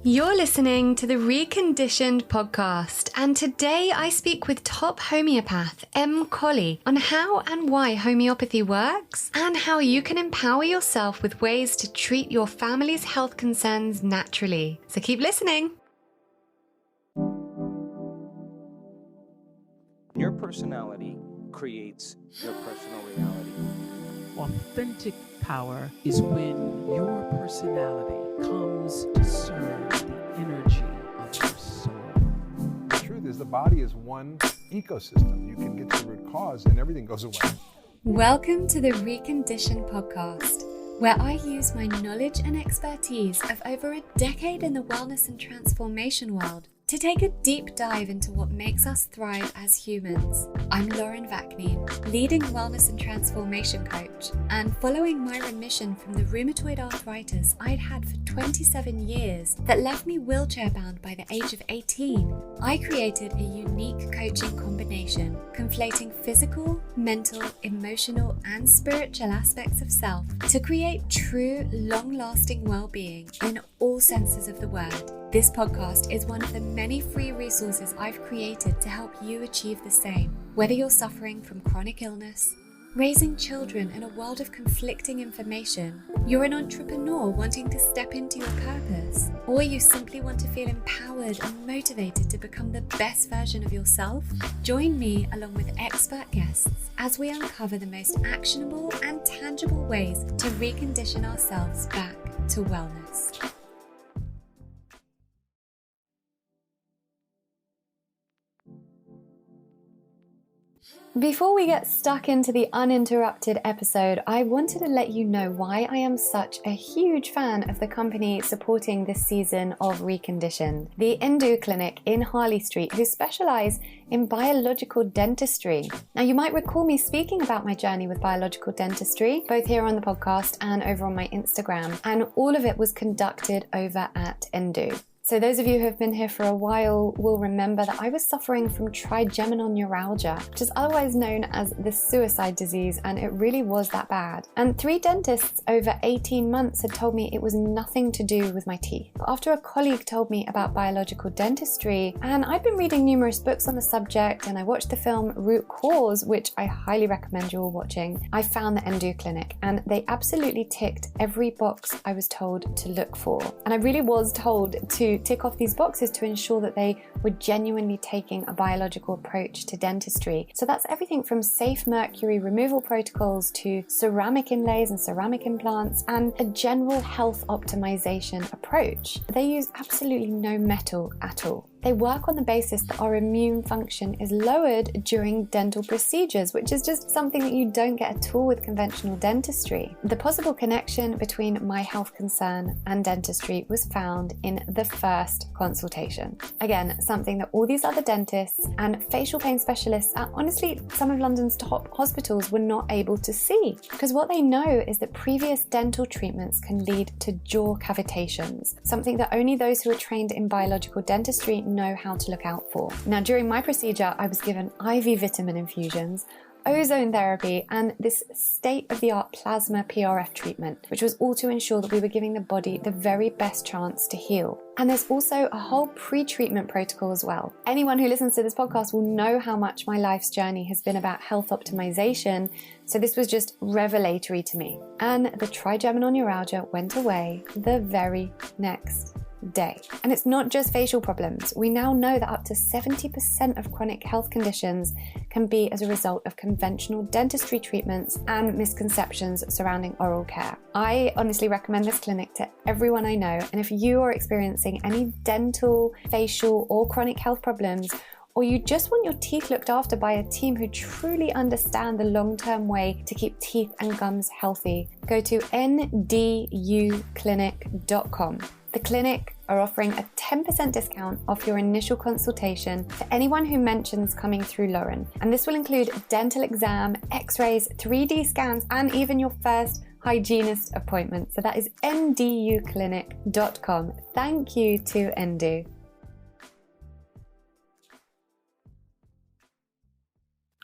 You're listening to the Reconditioned podcast, and today I speak with top homeopath Em Colley on how and why homeopathy works and how you can empower yourself with ways to treat your family's health concerns naturally. So keep listening. Your personality creates your personal reality. Authentic power is when your personality comes to serve the energy of your soul. The truth is, the body is one ecosystem. You can get to the root cause and everything goes away. Welcome to the Reconditioned podcast, where I use my knowledge and expertise of over a decade in the wellness and transformation world to take a deep dive into what makes us thrive as humans. I'm Lauren Vaknin, leading wellness and transformation coach, and following my remission from the rheumatoid arthritis I'd had for 27 years that left me wheelchair-bound by the age of 18, I created a unique coaching combination, conflating physical, mental, emotional, and spiritual aspects of self to create true, long-lasting well-being in all senses of the word. This podcast is one of the many free resources I've created to help you achieve the same. Whether you're suffering from chronic illness, raising children in a world of conflicting information, you're an entrepreneur wanting to step into your purpose, or you simply want to feel empowered and motivated to become the best version of yourself, join me along with expert guests as we uncover the most actionable and tangible ways to recondition ourselves back to wellness. Before we get stuck into the uninterrupted episode, I wanted to let you know why I am such a huge fan of the company supporting this season of Reconditioned, the Endo Clinic in Harley Street, who specialize in biological dentistry. Now, you might recall me speaking about my journey with biological dentistry, both here on the podcast and over on my Instagram, and all of it was conducted over at Endo. So those of you who have been here for a while will remember that I was suffering from trigeminal neuralgia, which is otherwise known as the suicide disease, and it really was that bad. And 3 dentists over 18 months had told me it was nothing to do with my teeth. But after a colleague told me about biological dentistry, and I'd been reading numerous books on the subject, and I watched the film Root Cause, which I highly recommend you all watching, I found the Endo Clinic, and they absolutely ticked every box I was told to look for. And I really was told to tick off these boxes to ensure that they were genuinely taking a biological approach to dentistry. So that's everything from safe mercury removal protocols to ceramic inlays and ceramic implants and a general health optimization approach. They use absolutely no metal at all. They work on the basis that our immune function is lowered during dental procedures, which is just something that you don't get at all with conventional dentistry. The possible connection between my health concern and dentistry was found in the first consultation. Again, something that all these other dentists and facial pain specialists at honestly some of London's top hospitals were not able to see. Because what they know is that previous dental treatments can lead to jaw cavitations, something that only those who are trained in biological dentistry know how to look out for. Now, during my procedure, I was given IV vitamin infusions, ozone therapy, and this state-of-the-art plasma PRF treatment, which was all to ensure that we were giving the body the very best chance to heal. And there's also a whole pre-treatment protocol as well. Anyone who listens to this podcast will know how much my life's journey has been about health optimization, so this was just revelatory to me. And the trigeminal neuralgia went away the very next day. And it's not just facial problems. We now know that up to 70% of chronic health conditions can be as a result of conventional dentistry treatments and misconceptions surrounding oral care. I honestly recommend this clinic to everyone I know, and if you are experiencing any dental, facial, or chronic health problems, or you just want your teeth looked after by a team who truly understand the long-term way to keep teeth and gums healthy, go to nduclinic.com. The clinic are offering a 10% discount off your initial consultation to anyone who mentions coming through Lauren. And this will include a dental exam, x-rays, 3D scans, and even your first hygienist appointment. So that is nduclinic.com. Thank you to Endo.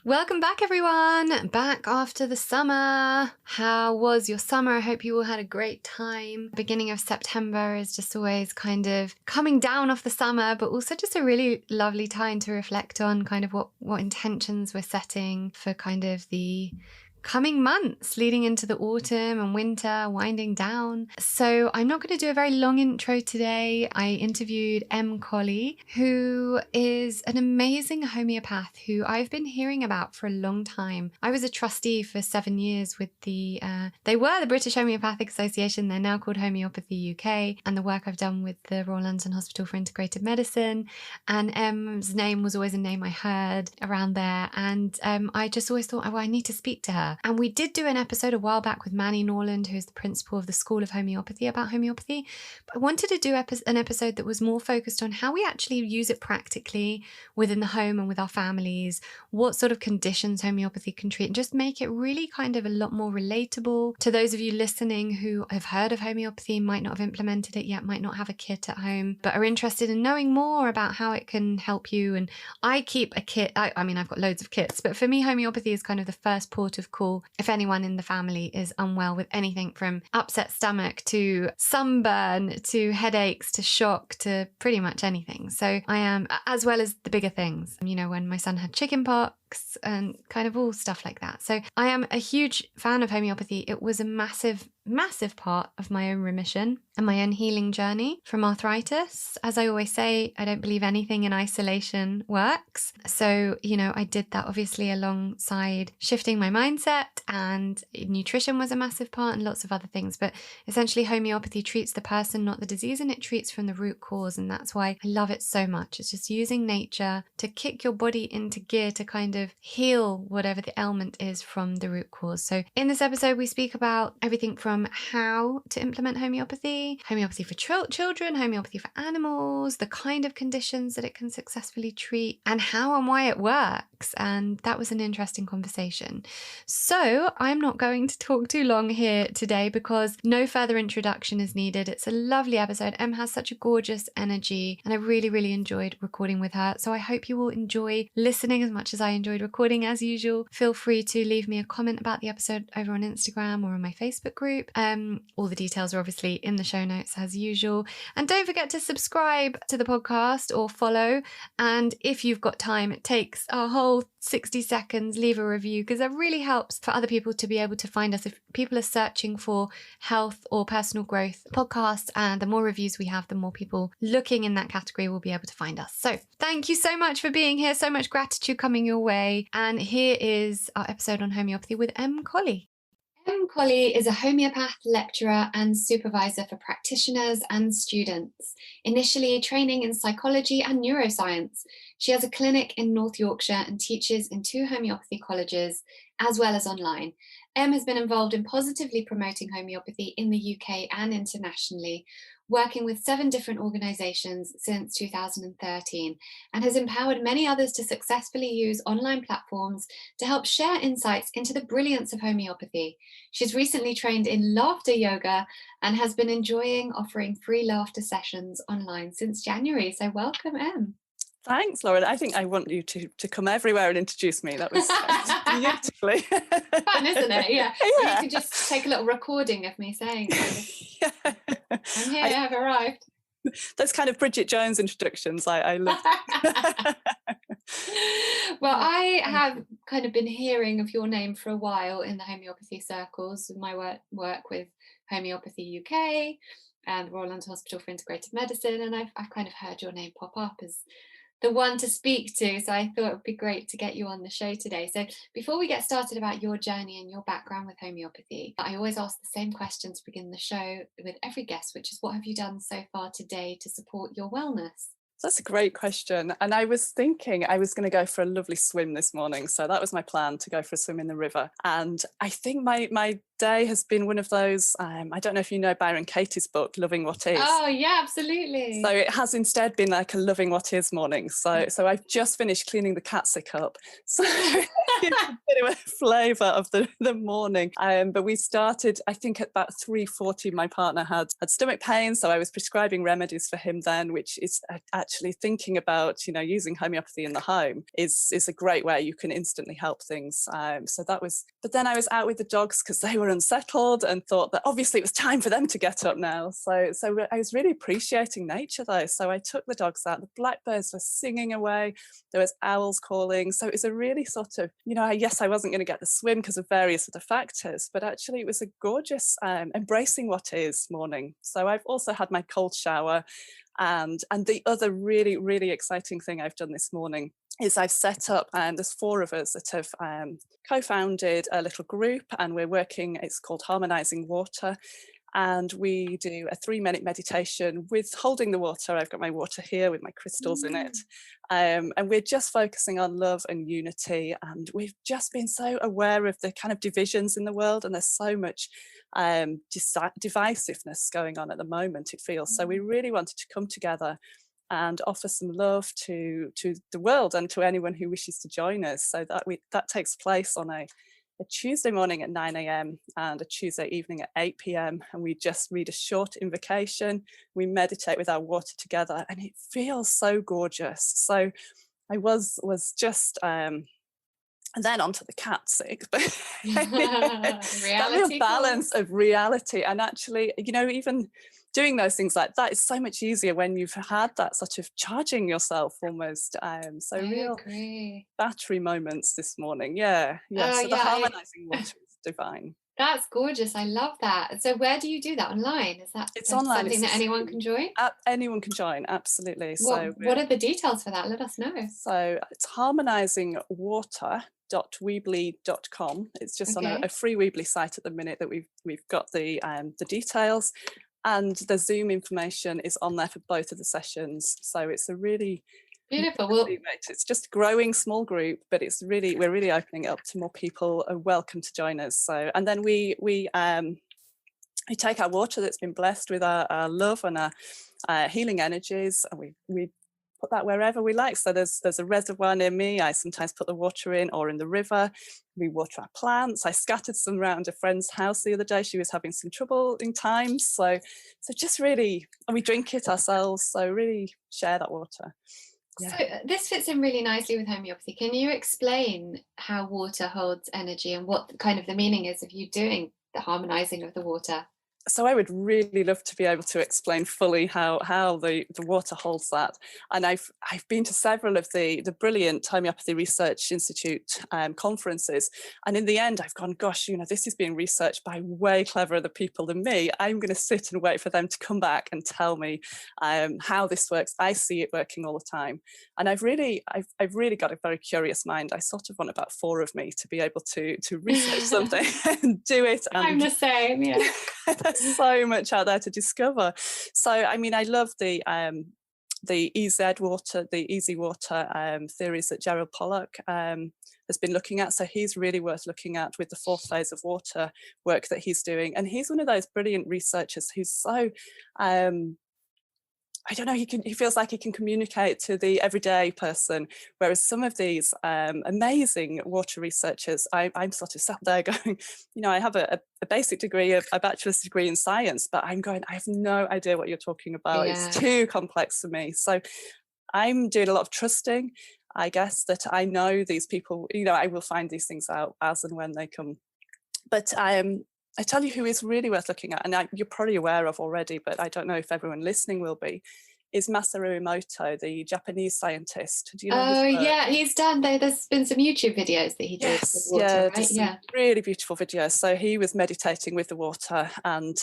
Welcome back, everyone. Back after the summer. How was your summer? I hope you all had a great time. Beginning of September is just always kind of coming down off the summer, but also just a really lovely time to reflect on kind of what intentions we're setting for kind of the coming months leading into the autumn and winter winding down. So I'm not going to do a very long intro today. I interviewed Em Colley, who is an amazing homeopath who I've been hearing about for a long time. I was a trustee for 7 years with they were the British Homeopathic Association. They're now called Homeopathy UK, and the work I've done with the Royal London Hospital for Integrated Medicine. And Em's name was always a name I heard around there. And I just always thought, oh, I need to speak to her. And we did do an episode a while back with Manny Norland, who's the principal of the School of Homeopathy, about homeopathy. But I wanted to do an episode that was more focused on how we actually use it practically within the home and with our families, what sort of conditions homeopathy can treat, and just make it really kind of a lot more relatable to those of you listening who have heard of homeopathy, might not have implemented it yet, might not have a kit at home, but are interested in knowing more about how it can help you. And I keep a kit. I mean, I've got loads of kits, but for me, homeopathy is kind of the first port of call if anyone in the family is unwell with anything from upset stomach to sunburn to headaches to shock to pretty much anything. So I am, as well as the bigger things, you know, when my son had chicken pox and kind of all stuff like that. So I am a huge fan of homeopathy. It was a massive part of my own remission and my own healing journey from arthritis. As I always say, I don't believe anything in isolation works. So, you know, I did that obviously alongside shifting my mindset, and nutrition was a massive part and lots of other things. But essentially homeopathy treats the person, not the disease, and it treats from the root cause. And that's why I love it so much. It's just using nature to kick your body into gear to kind of heal whatever the ailment is from the root cause. So in this episode, we speak about everything from how to implement homeopathy for children, homeopathy for animals, the kind of conditions that it can successfully treat, and how and why it works. And that was an interesting conversation. So I'm not going to talk too long here today because no further introduction is needed. It's a lovely episode. Em has such a gorgeous energy, and I really, really enjoyed recording with her. So I hope you will enjoy listening as much as I enjoyed recording. As usual, feel free to leave me a comment about the episode over on Instagram or on my Facebook group. All the details are obviously in the show notes as usual. And don't forget to subscribe to the podcast or follow. And if you've got time, it takes a whole 60 seconds, leave a review, because that really helps for other people to be able to find us. If people are searching for health or personal growth podcasts, and the more reviews we have, the more people looking in that category will be able to find us. So thank you so much for being here. So much gratitude coming your way. And here is our episode on homeopathy with Em Colley. Em Colley is a homeopath, lecturer and supervisor for practitioners and students, initially training in psychology and neuroscience. She has a clinic in North Yorkshire and teaches in 2 homeopathy colleges, as well as online. Em has been involved in positively promoting homeopathy in the UK and internationally, working with 7 different organisations since 2013, and has empowered many others to successfully use online platforms to help share insights into the brilliance of homeopathy. She's recently trained in laughter yoga and has been enjoying offering free laughter sessions online since January. So welcome, Em. Thanks, Lauren. I think I want you to come everywhere and introduce me. That was beautifully fun, isn't it? Yeah. Or you could just take a little recording of me saying, yeah. I'm here, I've arrived. Those kind of Bridget Jones introductions, I love. Well, I have kind of been hearing of your name for a while in the homeopathy circles, my work with Homeopathy UK and the Royal London Hospital for Integrated Medicine, and I've kind of heard your name pop up as the one to speak to, so I thought it would be great to get you on the show today. So before we get started about your journey and your background with homeopathy, I always ask the same question to begin the show with every guest, which is, what have you done so far today to support your wellness? That's a great question. And I was thinking I was going to go for a lovely swim this morning. So that was my plan, to go for a swim in the river. And I think my today has been one of those, I don't know if you know Byron Katie's book, Loving What Is. Oh, yeah, absolutely. So it has instead been like a loving what is morning. So I've just finished cleaning the cat sick up. So it's a bit of a flavour of the morning. But we started, I think at about 3:40, my partner had stomach pain. So I was prescribing remedies for him then, which is actually thinking about, using homeopathy in the home is a great way you can instantly help things. So that was, but then I was out with the dogs because they were unsettled and thought that obviously it was time for them to get up now. So I was really appreciating nature though. So I took the dogs out, the blackbirds were singing away, there was owls calling. So it was a really sort of, yes, I wasn't going to get the swim because of various other factors, but actually it was a gorgeous embracing what is morning. So I've also had my cold shower. And the other really, really exciting thing I've done this morning is I've set up, and there's 4 of us that have co-founded a little group, and we're working, it's called Harmonizing Water. And we do a 3-minute meditation with holding the water. I've got my water here with my crystals in it. And we're just focusing on love and unity. And we've just been so aware of the kind of divisions in the world. And there's so much divisiveness going on at the moment, it feels. So we really wanted to come together and offer some love to the world and to anyone who wishes to join us. So that takes place on a Tuesday morning at 9 a.m. and a Tuesday evening at 8 p.m. And we just read a short invocation. We meditate with our water together, and it feels so gorgeous. So I was just and then onto the cat sick, but that real balance of reality and actually, even doing those things like that is so much easier when you've had that sort of charging yourself almost. So real battery moments this morning. Yeah. So the harmonizing water is divine. That's gorgeous. I love that. So where do you do that? Online? Is that it's online, something that anyone can join? Anyone can join, absolutely. What are the details for that? Let us know. So it's harmonizingwater.weebly.com. It's just on a free Weebly site at the minute that we've got the details. And the Zoom information is on there for both of the sessions. So it's a really beautiful. Well, it's just a growing small group, but we're really opening it up to more people are welcome to join us. So, and then we take our water that's been blessed with our love and our healing energies, and we put that wherever we like. So there's a reservoir near me. I sometimes put the water in, or in the river. We water our plants. I scattered some around a friend's house the other day. She was having some trouble in times. So just really, and we drink it ourselves. So really share that water. Yeah. So this fits in really nicely with homeopathy. Can you explain how water holds energy and what kind of the meaning is of you doing the harmonizing of the water? So I would really love to be able to explain fully how the water holds that. And I've been to several of the brilliant Homeopathy Research Institute conferences. And in the end, I've gone, gosh, this is being researched by way cleverer other people than me. I'm going to sit and wait for them to come back and tell me how this works. I see it working all the time. And I've really got a very curious mind. I sort of want about 4 of me to be able to research something and do it. And I'm the same, yeah. There's so much out there to discover. So I love the EZ water, the easy water theories that Gerald Pollack has been looking at. So he's really worth looking at with the 4th phase of water work that he's doing. And he's one of those brilliant researchers who's so I don't know, he feels like he can communicate to the everyday person, whereas some of these amazing water researchers, I'm sort of sat there going, I have a basic degree, a bachelor's degree in science, but I'm going, I have no idea what you're talking about. Yeah. It's too complex for me. So I'm doing a lot of trusting, I guess, that I know these people, I will find these things out as and when they come. But I tell you who is really worth looking at, and you're probably aware of already, but I don't know if everyone listening will be, is Masaru Emoto, the Japanese scientist. Do you know his work? Yeah, he's done. There's been some YouTube videos that he did with water, right? Yeah, really beautiful videos. So he was meditating with the water and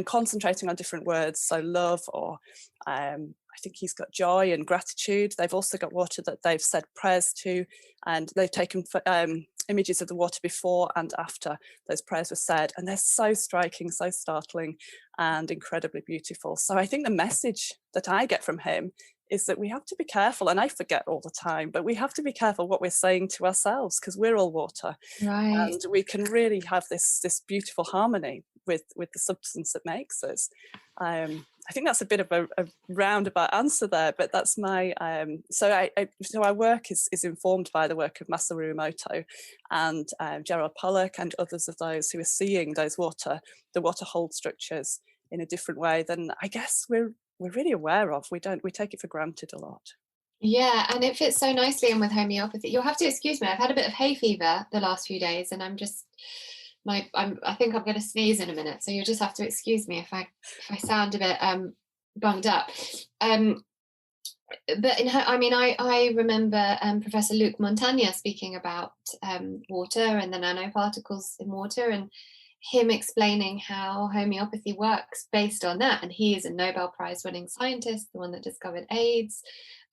concentrating on different words. So love, or I think he's got joy and gratitude. They've also got water that they've said prayers to, and they've taken images of the water before and after those prayers were said, and they're so striking, so startling, and incredibly beautiful. So I think the message that I get from him is that we have to be careful, and I forget all the time, but we have to be careful what we're saying to ourselves, because we're all water. Right. And we can really have this beautiful harmony with the substance that makes us. I think that's a bit of a roundabout answer there, but that's my so our work is informed by the work of Masaru Emoto and Gerald Pollack and others of those who are seeing the water hold structures in a different way than I guess we're really aware of. We take it for granted a lot. Yeah, and it fits so nicely in with homeopathy. You'll have to excuse me. I've had a bit of hay fever the last few days, and I think I'm going to sneeze in a minute. So you'll just have to excuse me if I sound a bit bunged up. But I remember Professor Luc Montagna speaking about water and the nanoparticles in water, and him explaining how homeopathy works based on that. And he is a Nobel Prize winning scientist, the one that discovered AIDS,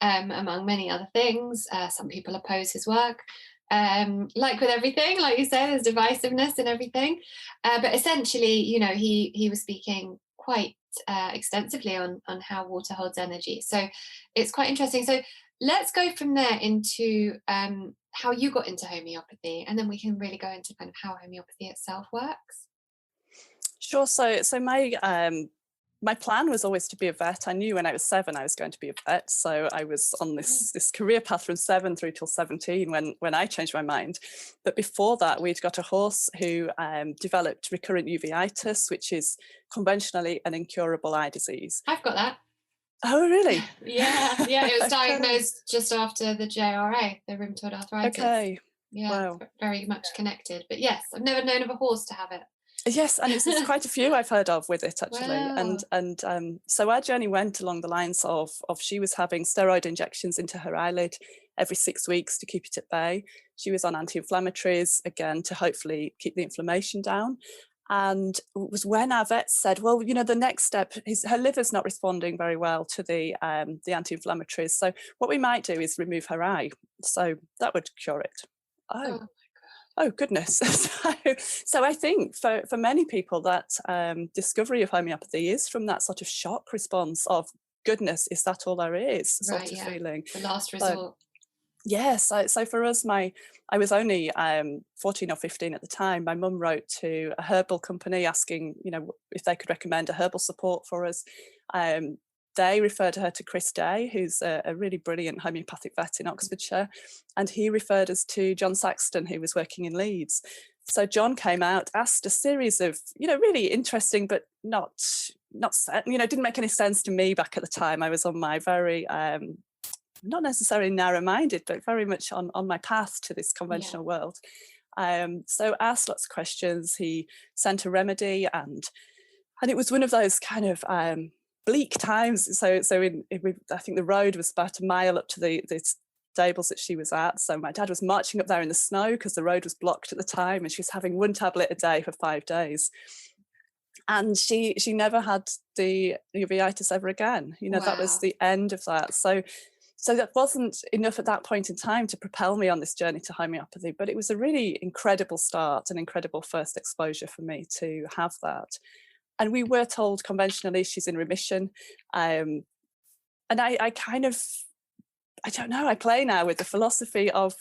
among many other things. Some people oppose his work. Like with everything, like you say, there's divisiveness in everything. But essentially, he was speaking quite extensively on how water holds energy. So it's quite interesting. So let's go from there into how you got into homeopathy, and then we can really go into kind of how homeopathy itself works. Sure. So my plan was always to be a vet. I knew when I was 7 I was going to be a vet. So I was on this career path from 7 through till 17 when I changed my mind. But before that, we'd got a horse who developed recurrent uveitis, which is conventionally an incurable eye disease. I've got that. Oh, really? Yeah. It was diagnosed just after the JRA, the rheumatoid arthritis. Okay. Yeah, wow. Very much connected. But yes, I've never known of a horse to have it. Yes, and it's quite a few I've heard of with it, actually. Wow. And so our journey went along the lines of she was having steroid injections into her eyelid every 6 weeks to keep it at bay. She was on anti-inflammatories, again, to hopefully keep the inflammation down. And it was when our vet said, well, the next step is her liver's not responding very well to the anti-inflammatories. So what we might do is remove her eye. So that would cure it. Oh goodness. So I think for many people that discovery of homeopathy is from that sort of shock response of, goodness, is that all there is? Sort of feeling. The last resort. Yes. So for us, I was only 14 or 15 at the time. My mum wrote to a herbal company asking, if they could recommend a herbal support for us. They referred her to Chris Day, who's a really brilliant homeopathic vet in Oxfordshire, and he referred us to John Saxton, who was working in Leeds. So John came out, asked a series of, really interesting, but not didn't make any sense to me back at the time. I was on my very, not necessarily narrow-minded, but very much on my path to this conventional world. So asked lots of questions. He sent a remedy, and it was one of those kind of bleak times. So I think the road was about a mile up to the stables that she was at. So my dad was marching up there in the snow because the road was blocked at the time, and she was having 1 tablet a day for 5 days. And she never had the uveitis ever again. Wow. That was the end of that. So that wasn't enough at that point in time to propel me on this journey to homeopathy, but it was a really incredible start, an incredible first exposure for me to have that. And we were told conventionally she's in remission. And I kind of, I don't know, I play now with the philosophy of,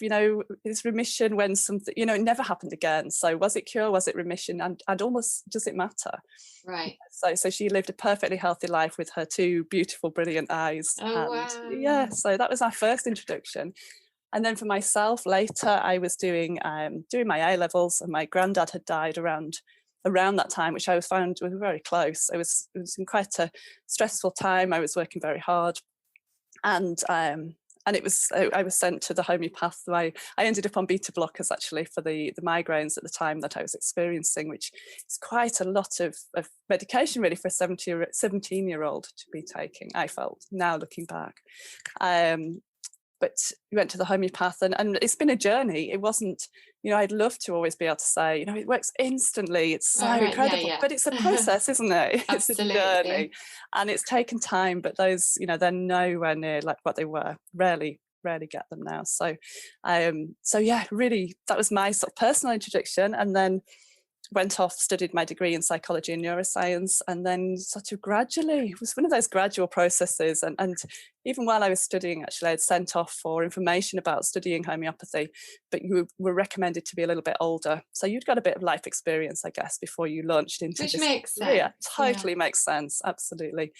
is remission when something, it never happened again. So was it cure, was it remission? And almost, does it matter? Right. So she lived a perfectly healthy life with her 2 beautiful, brilliant eyes. Oh, and wow. Yeah, so that was our first introduction. And then for myself, later, I was doing my A-levels, and my granddad had died around that time, which I found we were very close. It was in quite a stressful time. I was working very hard, and I was sent to the homeopath. I ended up on beta blockers, actually, for the migraines at the time that I was experiencing, which is quite a lot of medication really for a 17-year-old to be taking, I felt, now looking back. But we went to the homeopath, and it's been a journey. It wasn't, I'd love to always be able to say, it works instantly. It's so incredible, but it's a process, isn't it? It's a journey, and it's taken time. But those, they're nowhere near like what they were. Rarely get them now. So yeah, really, that was my sort of personal introduction. And then went off, studied my degree in psychology and neuroscience, and then sort of gradually, it was one of those gradual processes. And even while I was studying, actually, I'd sent off for information about studying homeopathy, but you were recommended to be a little bit older. So you'd got a bit of life experience, I guess, before you launched into Which this makes career. sense. Totally makes sense, absolutely.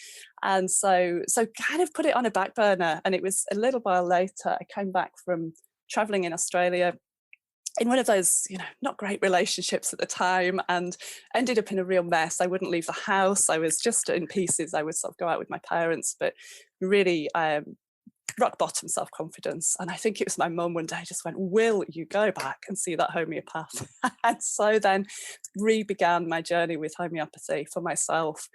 And so kind of put it on a back burner. And it was a little while later, I came back from traveling in Australia in one of those, not great relationships at the time, and ended up in a real mess. I wouldn't leave the house. I was just in pieces. I would sort of go out with my parents, but really rock bottom self-confidence. And I think it was my mum one day just went, will you go back and see that homeopath? And so then re-began my journey with homeopathy for myself.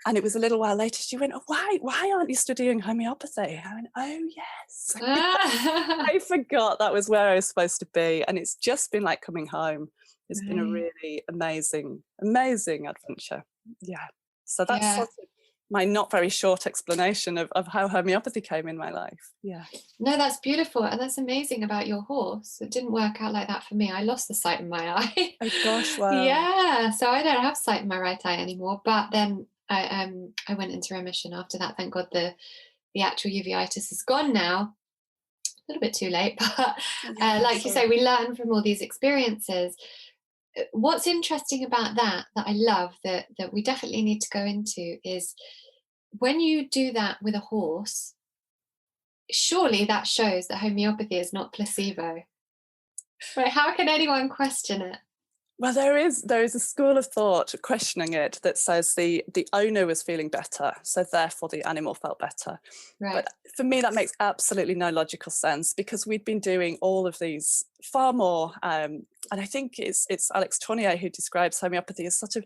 And it was a little while later, she went, oh, why aren't you studying homeopathy? I went, oh, yes. I forgot that was where I was supposed to be. And it's just been like coming home. It's been a really amazing adventure. Yeah. So that's sort of my not very short explanation of how homeopathy came in my life. Yeah. No, that's beautiful. And that's amazing about your horse. It didn't work out like that for me. I lost the sight in my eye. Oh, gosh, wow. Yeah. So I don't have sight in my right eye anymore. But then I went into remission after that. Thank God the actual uveitis is gone now. A little bit too late, but like you say, we learn from all these experiences. What's interesting about that I love that we definitely need to go into is when you do that with a horse, surely that shows that homeopathy is not placebo. Right? How can anyone question it? Well, there is a school of thought questioning it that says the owner was feeling better, so therefore the animal felt better. Right. But for me, that makes absolutely no logical sense, because we'd been doing all of these far more, and I think it's Alex Tournier who describes homeopathy as sort of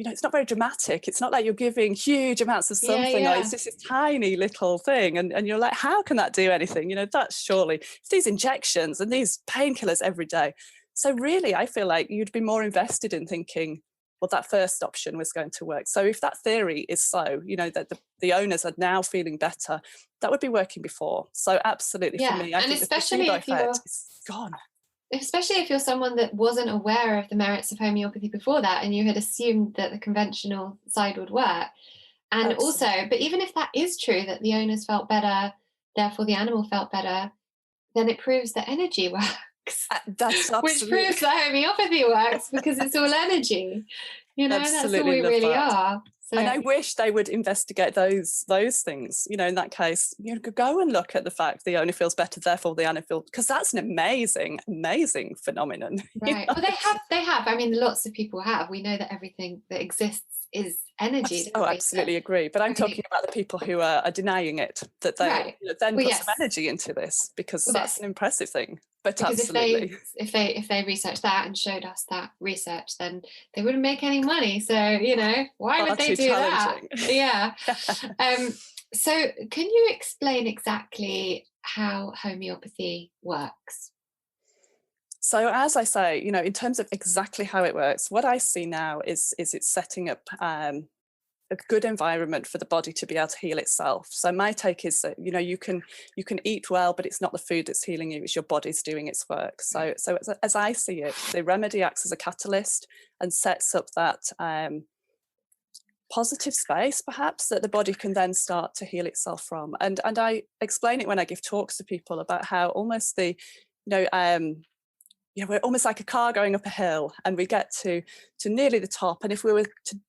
it's not very dramatic. It's not like you're giving huge amounts of something. Like it's just this tiny little thing. And you're like, how can that do anything? That's surely, it's these injections and these painkillers every day. So really, I feel like you'd be more invested in thinking, well, that first option was going to work. So if that theory is so, that the owners are now feeling better, that would be working before. So absolutely for me, I think especially the if placebo effect is gone. Especially if you're someone that wasn't aware of the merits of homeopathy before that, and you had assumed that the conventional side would work. And also, but even if that is true, that the owners felt better, therefore the animal felt better, then it proves that energy works. Which proves that homeopathy works, because it's all energy. That's all we really are. So. And I wish they would investigate those things. In that case, you could go and look at the fact the owner feels better, therefore the animal feels, because that's an amazing phenomenon. Right. Well, they have. I mean, lots of people have. We know that everything that exists is energy. Absolutely agree. But I'm talking about the people who are denying it, that they then put some energy into this, because that's an impressive thing. But because absolutely, if they researched that and showed us that research, then they wouldn't make any money. So why would they do that? Yeah. So can you explain exactly how homeopathy works? So as I say, in terms of exactly how it works, what I see now is it's setting up a good environment for the body to be able to heal itself. So my take is that you can eat well, but it's not the food that's healing you; it's your body's doing its work. So as I see it, the remedy acts as a catalyst and sets up that positive space, perhaps, that the body can then start to heal itself from. And I explain it when I give talks to people about how almost we're almost like a car going up a hill, and we get to nearly the top. And if we were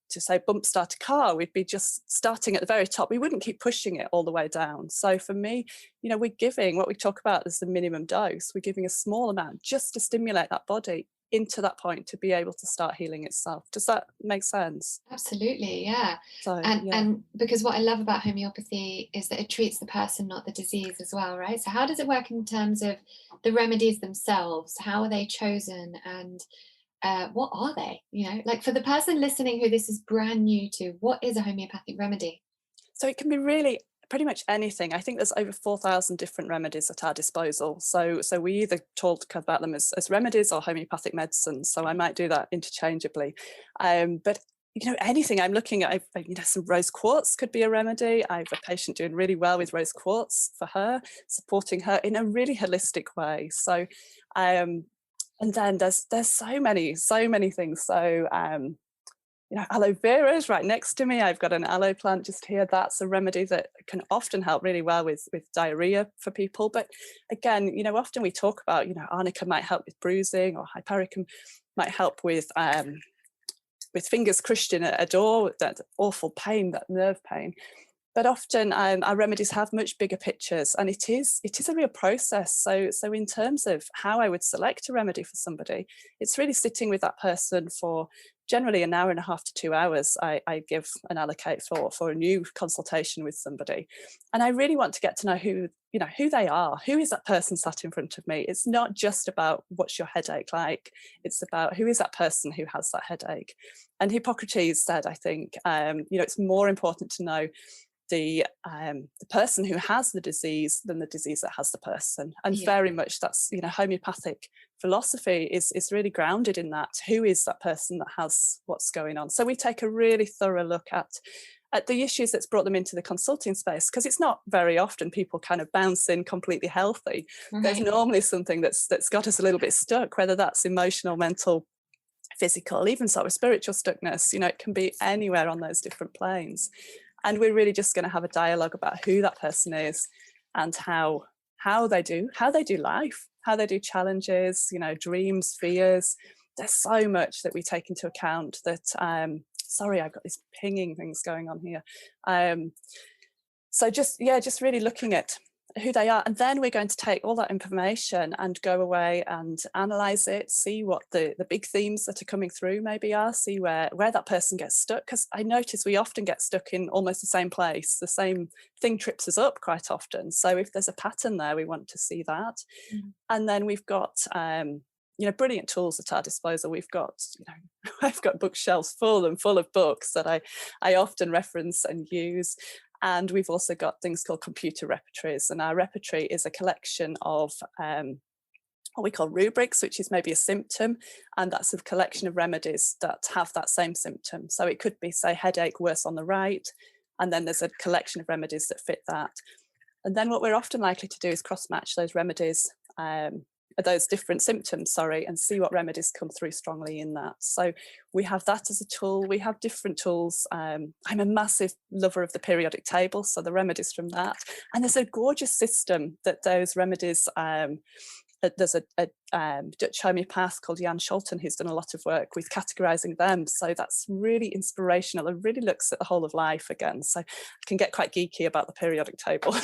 to say bump start a car, we'd be just starting at the very top. We wouldn't keep pushing it all the way down. So for me, we're giving what we talk about as the minimum dose. We're giving a small amount just to stimulate that body into that point to be able to start healing itself. Does that make sense? Absolutely, yeah. So, and because what I love about homeopathy is that it treats the person, not the disease as well, right? So how does it work in terms of the remedies themselves? How are they chosen, and what are they? Like for the person listening who this is brand new to, what is a homeopathic remedy? So it can be really pretty much anything. I think there's over 4,000 different remedies at our disposal. So we either talk about them as remedies or homeopathic medicines. So I might do that interchangeably. But anything I'm looking at, some rose quartz could be a remedy. I have a patient doing really well with rose quartz for her, supporting her in a really holistic way. So And then there's so many things. So aloe vera is right next to me. I've got an aloe plant just here. That's a remedy that can often help really well with diarrhea for people. But again, often we talk about, arnica might help with bruising, or hypericum might help with fingers crushed in a door, that awful pain, that nerve pain. But often our remedies have much bigger pictures, and it is a real process. So in terms of how I would select a remedy for somebody, it's really sitting with that person for generally an hour and a half to 2 hours. I give and allocate for a new consultation with somebody, and I really want to get to know who they are. Who is that person sat in front of me? It's not just about what's your headache like. It's about who is that person who has that headache. And Hippocrates said, I think, it's more important to know the person who has the disease than the disease that has the person. And very much that's, homeopathic philosophy is really grounded in that. Who is that person that has what's going on? So we take a really thorough look at the issues that's brought them into the consulting space, because it's not very often people kind of bounce in completely healthy. Right. There's normally something that's got us a little bit stuck, whether that's emotional, mental, physical, even sort of spiritual stuckness. It can be anywhere on those different planes. And we're really just going to have a dialogue about who that person is and how they do life, how they do challenges, dreams, fears. There's so much that we take into account that, sorry, I've got these pinging things going on here. So just really looking at who they are, and then we're going to take all that information and go away and analyze it, see what the big themes that are coming through maybe are, see where that person gets stuck, because I notice we often get stuck in almost the same place. The same thing trips us up quite often. So if there's a pattern there, we want to see that. And then we've got brilliant tools at our disposal. We've got I've got bookshelves full of books that I often reference and use. And we've also got things called computer repertories. And our repertory is a collection of what we call rubrics, which is maybe a symptom. And that's a collection of remedies that have that same symptom. So it could be, say, headache, worse on the right. And then there's a collection of remedies that fit that. And then what we're often likely to do is cross-match those remedies, those different symptoms, and see what remedies come through strongly in that. So we have that as a tool. We have different tools. I'm a massive lover of the periodic table, so the remedies from that. And there's a gorgeous system that those remedies, there's a Dutch homeopath called Jan Scholten who's done a lot of work with categorizing them. So that's really inspirational. It really looks at the whole of life again. So I can get quite geeky about the periodic table.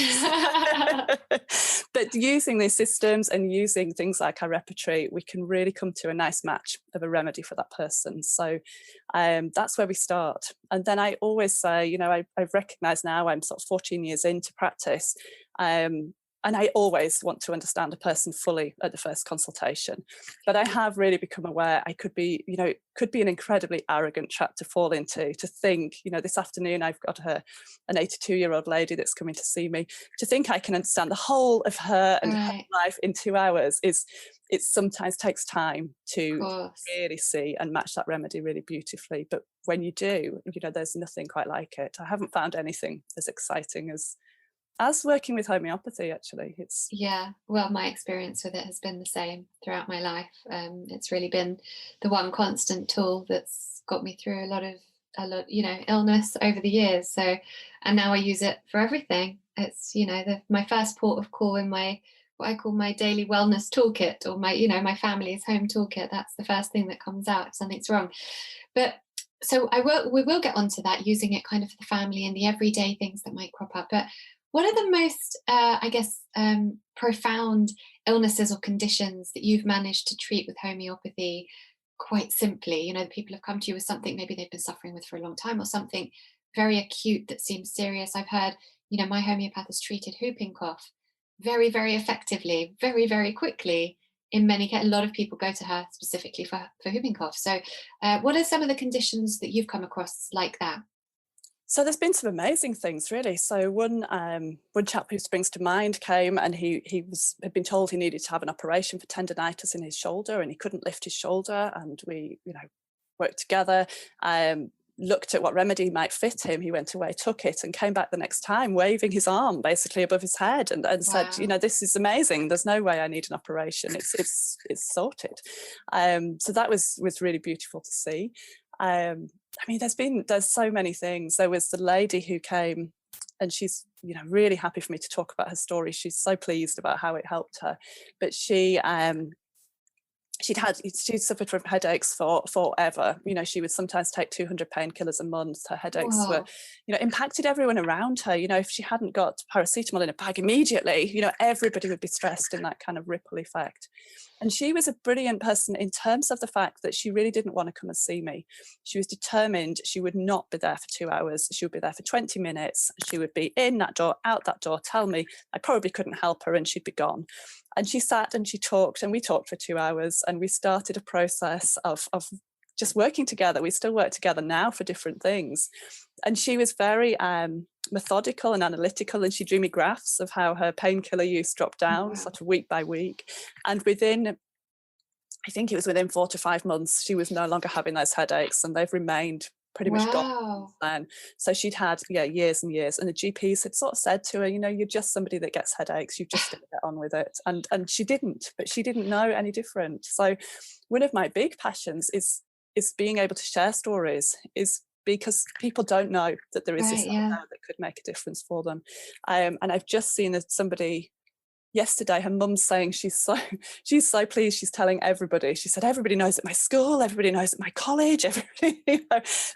But using these systems and using things like our repertory, we can really come to a nice match of a remedy for that person. So that's where we start. And then I always say, I've recognized now I'm sort of 14 years into practice. And I always want to understand a person fully at the first consultation. But I have really become aware I could be, could be an incredibly arrogant trap to fall into, to think, this afternoon I've got an 82-year-old lady that's coming to see me. To think I can understand the whole of her and her life in 2 hours it sometimes takes time to really see and match that remedy really beautifully. But when you do, there's nothing quite like it. I haven't found anything as exciting as working with homeopathy, actually. Well, my experience with it has been the same throughout my life. It's really been the one constant tool that's got me through a lot illness over the years. So, and now I use it for everything. It's my first port of call in what I call my daily wellness toolkit, or my family's home toolkit. That's the first thing that comes out if something's wrong. But so we will get onto that, using it kind of for the family and the everyday things that might crop up. But what are the most, profound illnesses or conditions that you've managed to treat with homeopathy quite simply? People have come to you with something maybe they've been suffering with for a long time, or something very acute that seems serious. I've heard, my homeopath has treated whooping cough very, very effectively, very, very quickly. A lot of people go to her specifically for whooping cough. So what are some of the conditions that you've come across like that? So there's been some amazing things, really. So one chap who springs to mind came, and he had been told he needed to have an operation for tendonitis in his shoulder, and he couldn't lift his shoulder. And we, worked together. looked at what remedy might fit him. He went away, took it, and came back the next time waving his arm basically above his head, and said, this is amazing. There's no way I need an operation. It's sorted. So that was really beautiful to see. There's so many things. There was the lady who came, and she's really happy for me to talk about her story. She's so pleased about how it helped her. But she'd suffered from headaches for forever. She would sometimes take 200 painkillers a month. Her headaches were, impacted everyone around her. If she hadn't got paracetamol in a bag immediately, everybody would be stressed in that kind of ripple effect. And she was a brilliant person in terms of the fact that she really didn't want to come and see me. She was determined she would not be there for 2 hours. She would be there for 20 minutes. She would be in that door, out that door, tell me I probably couldn't help her, and she'd be gone. And she sat and she talked, and we talked for 2 hours, and we started a process of just working together. We still work together now for different things. And she was very methodical and analytical, and she drew me graphs of how her painkiller use dropped down sort of week by week. And within 4 to 5 months, she was no longer having those headaches, and they've remained pretty much gone then. So she'd had years and years, and the GPs had sort of said to her, you're just somebody that gets headaches, you've just got to get on with it. And she didn't, but she didn't know any different. So one of my big passions is being able to share stories, is because people don't know that there is this out there that could make a difference for them. And I've just seen somebody yesterday, her mum's saying she's so pleased. She's telling everybody. She said, everybody knows at my school, everybody knows at my college, everybody,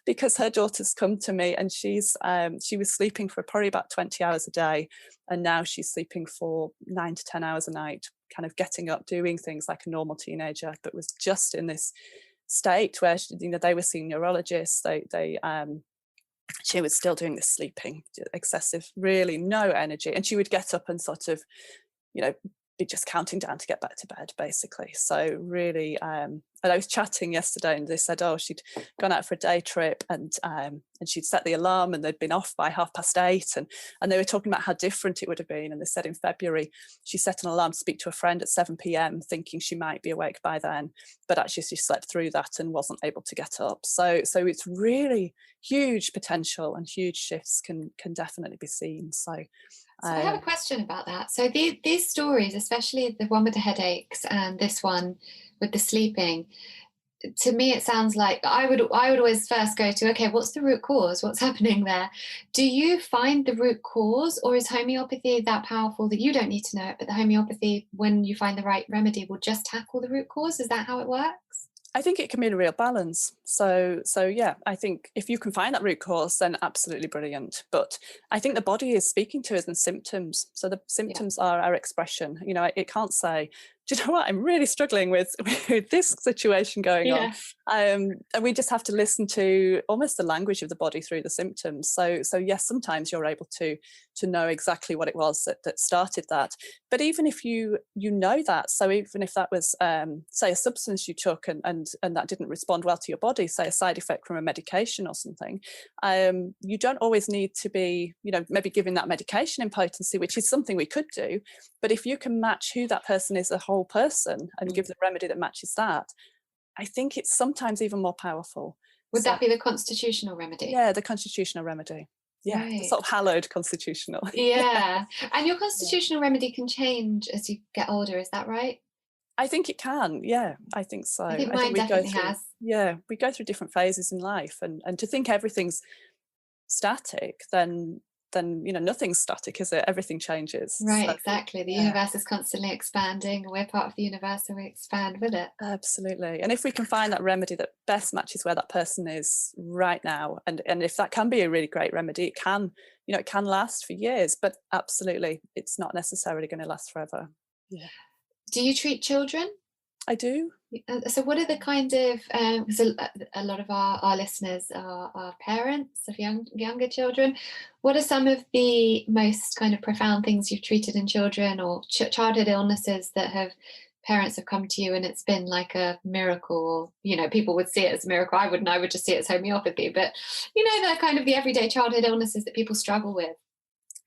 because her daughter's come to me, and she was sleeping for probably about 20 hours a day, and now she's sleeping for 9 to 10 hours a night, kind of getting up, doing things like a normal teenager, but was just in this state where they were seeing neurologists. She was still doing this sleeping, excessive, really no energy, and she would get up and sort of be just counting down to get back to bed, basically. So really, and I was chatting yesterday, and they said, she'd gone out for a day trip, and she'd set the alarm, and they'd been off by 8:30, and they were talking about how different it would have been. And they said in February she set an alarm to speak to a friend at 7 p.m. thinking she might be awake by then, but actually she slept through that and wasn't able to get up. So it's really huge potential, and huge shifts can definitely be seen. So I have a question about that. So these stories, especially the one with the headaches and this one with the sleeping, to me it sounds like I would always first go to, okay, what's the root cause? What's happening there? Do you find the root cause, or is homeopathy that powerful that you don't need to know it, but the homeopathy, when you find the right remedy, will just tackle the root cause? Is that how it works? I think it can be a real balance. So yeah, I think if you can find that root cause, then absolutely brilliant. But I think the body is speaking to us in symptoms. So the symptoms are our expression. It can't say, do you know what, I'm really struggling with this situation going on. And we just have to listen to almost the language of the body through the symptoms. So yes, sometimes you're able to know exactly what it was that started that. But even if you know that, so even if that was say a substance you took and that didn't respond well to your body, say a side effect from a medication or something, you don't always need to be maybe giving that medication in potency, which is something we could do. But if you can match who that person is, a whole person, and give the remedy that matches that, I think it's sometimes even more powerful. Would that be the constitutional remedy? Yeah, the constitutional remedy. Yeah, right. The sort of hallowed constitutional. Yeah. And your constitutional remedy can change as you get older, is that right? I think it can. Yeah, I think so. I think mine definitely has. Yeah, we go through different phases in life, and to think everything's static, then nothing's static, is it? Everything changes. Right, so, exactly. The universe is constantly expanding, and we're part of the universe, and we expand with it. Absolutely. And if we can find that remedy that best matches where that person is right now, and if that can be a really great remedy, it can last for years, but absolutely it's not necessarily going to last forever. Yeah. Do you treat children? I do. So what are the kind of, because a lot of our listeners are parents of younger children. What are some of the most kind of profound things you've treated in children, or childhood illnesses that parents have come to you and it's been like a miracle? People would see it as a miracle. I would just see it as homeopathy, but the kind of the everyday childhood illnesses that people struggle with.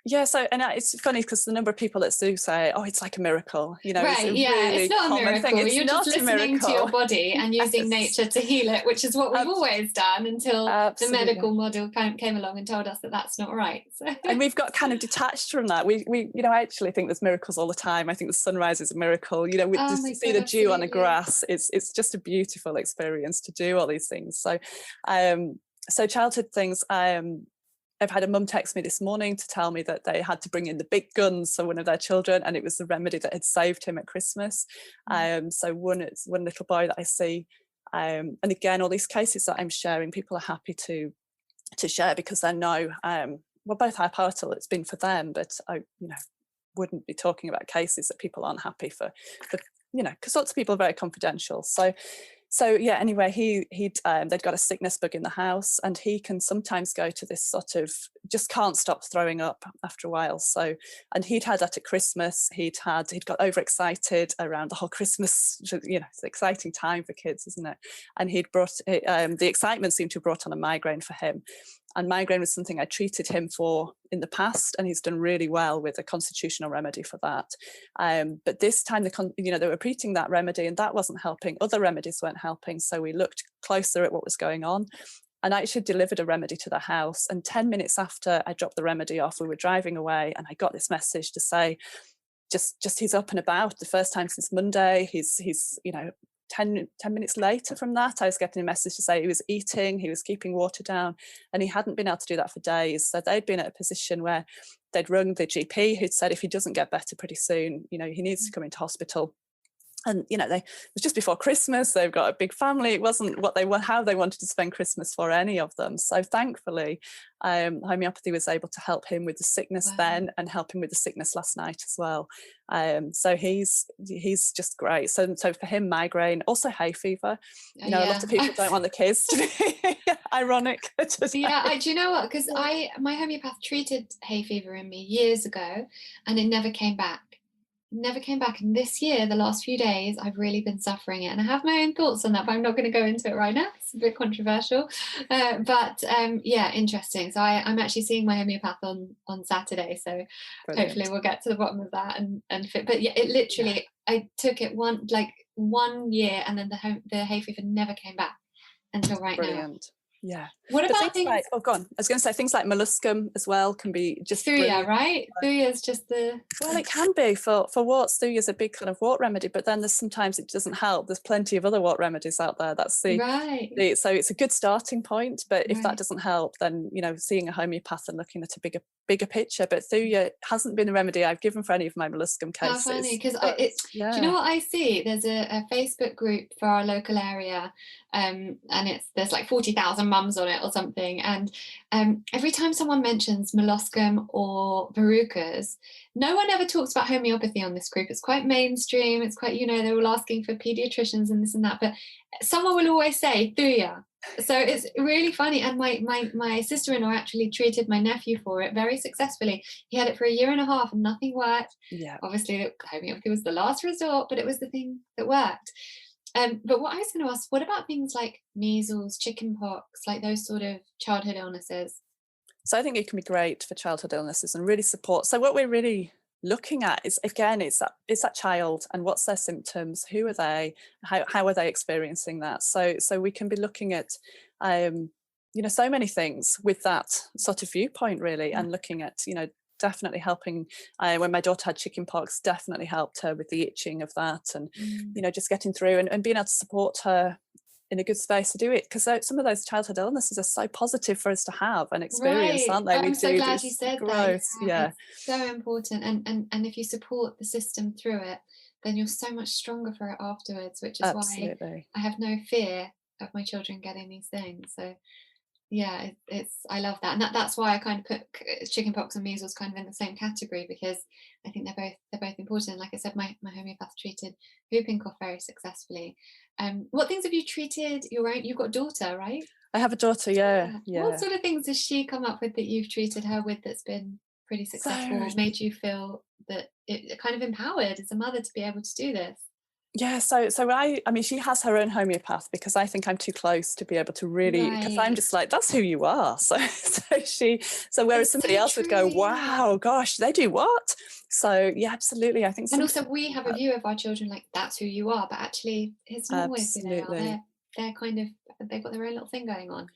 Yeah, so and it's funny because the number of people that do say, "Oh, it's like a miracle," you know, Right, it's a yeah, really it's not a common miracle. thing. It's You're not just a listening to your miracle. body and using Yes. nature to heal it, which is what we've always done until the Absolutely. medical model came along and told us that that's not right. So. And we've got kind of detached from that. We you know, I actually think there's miracles all the time. I think the sunrise is a miracle. You know, Oh just my to see God, the dew on the absolutely. grass, it's just a beautiful experience to do all these things. So, so childhood things. I've had a mum text me this morning to tell me that they had to bring in the big guns for one of their children, and it was the remedy that had saved him at Christmas. So one little boy that I see, and again, all these cases that I'm sharing, people are happy to share because they know, well, both how powerful it's been for them, but I, you know, wouldn't be talking about cases that people aren't happy for you know, because lots of people are very confidential. So yeah, anyway, they'd got a sickness bug in the house, and he can sometimes go to this sort of just can't stop throwing up after a while. So, and he'd had that at Christmas. He'd got overexcited around the whole Christmas, you know, it's an exciting time for kids, isn't it? And he'd brought the excitement seemed to have brought on a migraine for him. And migraine was something I treated him for in the past, and he's done really well with a constitutional remedy for that. But this time, you know, they were repeating that remedy, and that wasn't helping. Other remedies weren't helping, so we looked closer at what was going on. And I actually delivered a remedy to the house. And 10 minutes after I dropped the remedy off, we were driving away, and I got this message to say, just he's up and about. The first time since Monday. He's you know. 10 minutes later from that, I was getting a message to say he was eating, he was keeping water down, and he hadn't been able to do that for days. So they'd been at a position where they'd rung the GP, who'd said if he doesn't get better pretty soon, you know, he needs to come into hospital. And you know, it was just before Christmas. They've got a big family. It wasn't how they wanted to spend Christmas for any of them. So thankfully, homeopathy was able to help him with the sickness then, and help him with the sickness last night as well. So he's just great. So for him, migraine, also hay fever. You know, a lot of people don't want the kids to be ironic today. Yeah, do you know what? Because my homeopath treated hay fever in me years ago, and it never came back. And this year, the last few days, I've really been suffering it, and I have my own thoughts on that, but I'm not going to go into it right now. It's a bit controversial, but yeah, interesting. So I'm actually seeing my homeopath on Saturday, so Brilliant. Hopefully we'll get to the bottom of that and fit. But yeah, it literally, I took it one year, and then the hay fever never came back until right now. Yeah. What about things like, oh, go on. I was going to say things like molluscum as well can be just Thuya, right? Thuya is just the... Well, it can be for warts. Thuya is a big kind of wart remedy, but then sometimes it doesn't help. There's plenty of other wart remedies out there. That's so it's a good starting point. But if that doesn't help, then you know, seeing a homeopath and looking at a bigger picture. But Thuya hasn't been a remedy I've given for any of my molluscum cases. How funny, because do you know what I see? There's a Facebook group for our local area, and there's like 40,000 mums on it or something, and every time someone mentions molluscum or verrucas, no one ever talks about homeopathy on this group. It's quite mainstream. It's quite, you know, they're all asking for pediatricians and this and that, but someone will always say Thuya. So it's really funny. And my sister-in-law actually treated my nephew for it very successfully. He had it for 1.5 years and nothing worked. Yeah. Obviously, homeopathy was the last resort, but it was the thing that worked. But what I was going to ask, what about things like measles, chickenpox, like those sort of childhood illnesses? So I think it can be great for childhood illnesses and really support. So what we're really looking at is, again, it's that child and what's their symptoms, who are they, how are they experiencing that? So we can be looking at, you know, so many things with that sort of viewpoint really, and looking at, you know, definitely helping. When my daughter had chickenpox, definitely helped her with the itching of that, and you know, just getting through and being able to support her in a good space to do it, because some of those childhood illnesses are so positive for us to have and experience, aren't they? I'm so glad you said that. Yeah, it's so important, and if you support the system through it, then you're so much stronger for it afterwards, which is why I have no fear of my children getting these things. So yeah, I love that, and that's why I kind of put chickenpox and measles kind of in the same category, because I think they're both important. And like I said, my homeopath treated whooping cough very successful. What things have you treated your own? You've got a daughter, right? I have a daughter, yeah. What sort of things has she come up with that you've treated her with that's been pretty successful, made you feel that it kind of empowered as a mother to be able to do this? Yeah, so I mean, she has her own homeopath because I think I'm too close to be able to really, because I'm Right. just like, that's who you are. So whereas It's somebody so else would go, true, yeah. wow, gosh, they do what? So yeah, absolutely. I think And some also we have a view of our children like that's who you are, but actually it's not always who they are. absolutely. They're kind of, they've got their own little thing going on.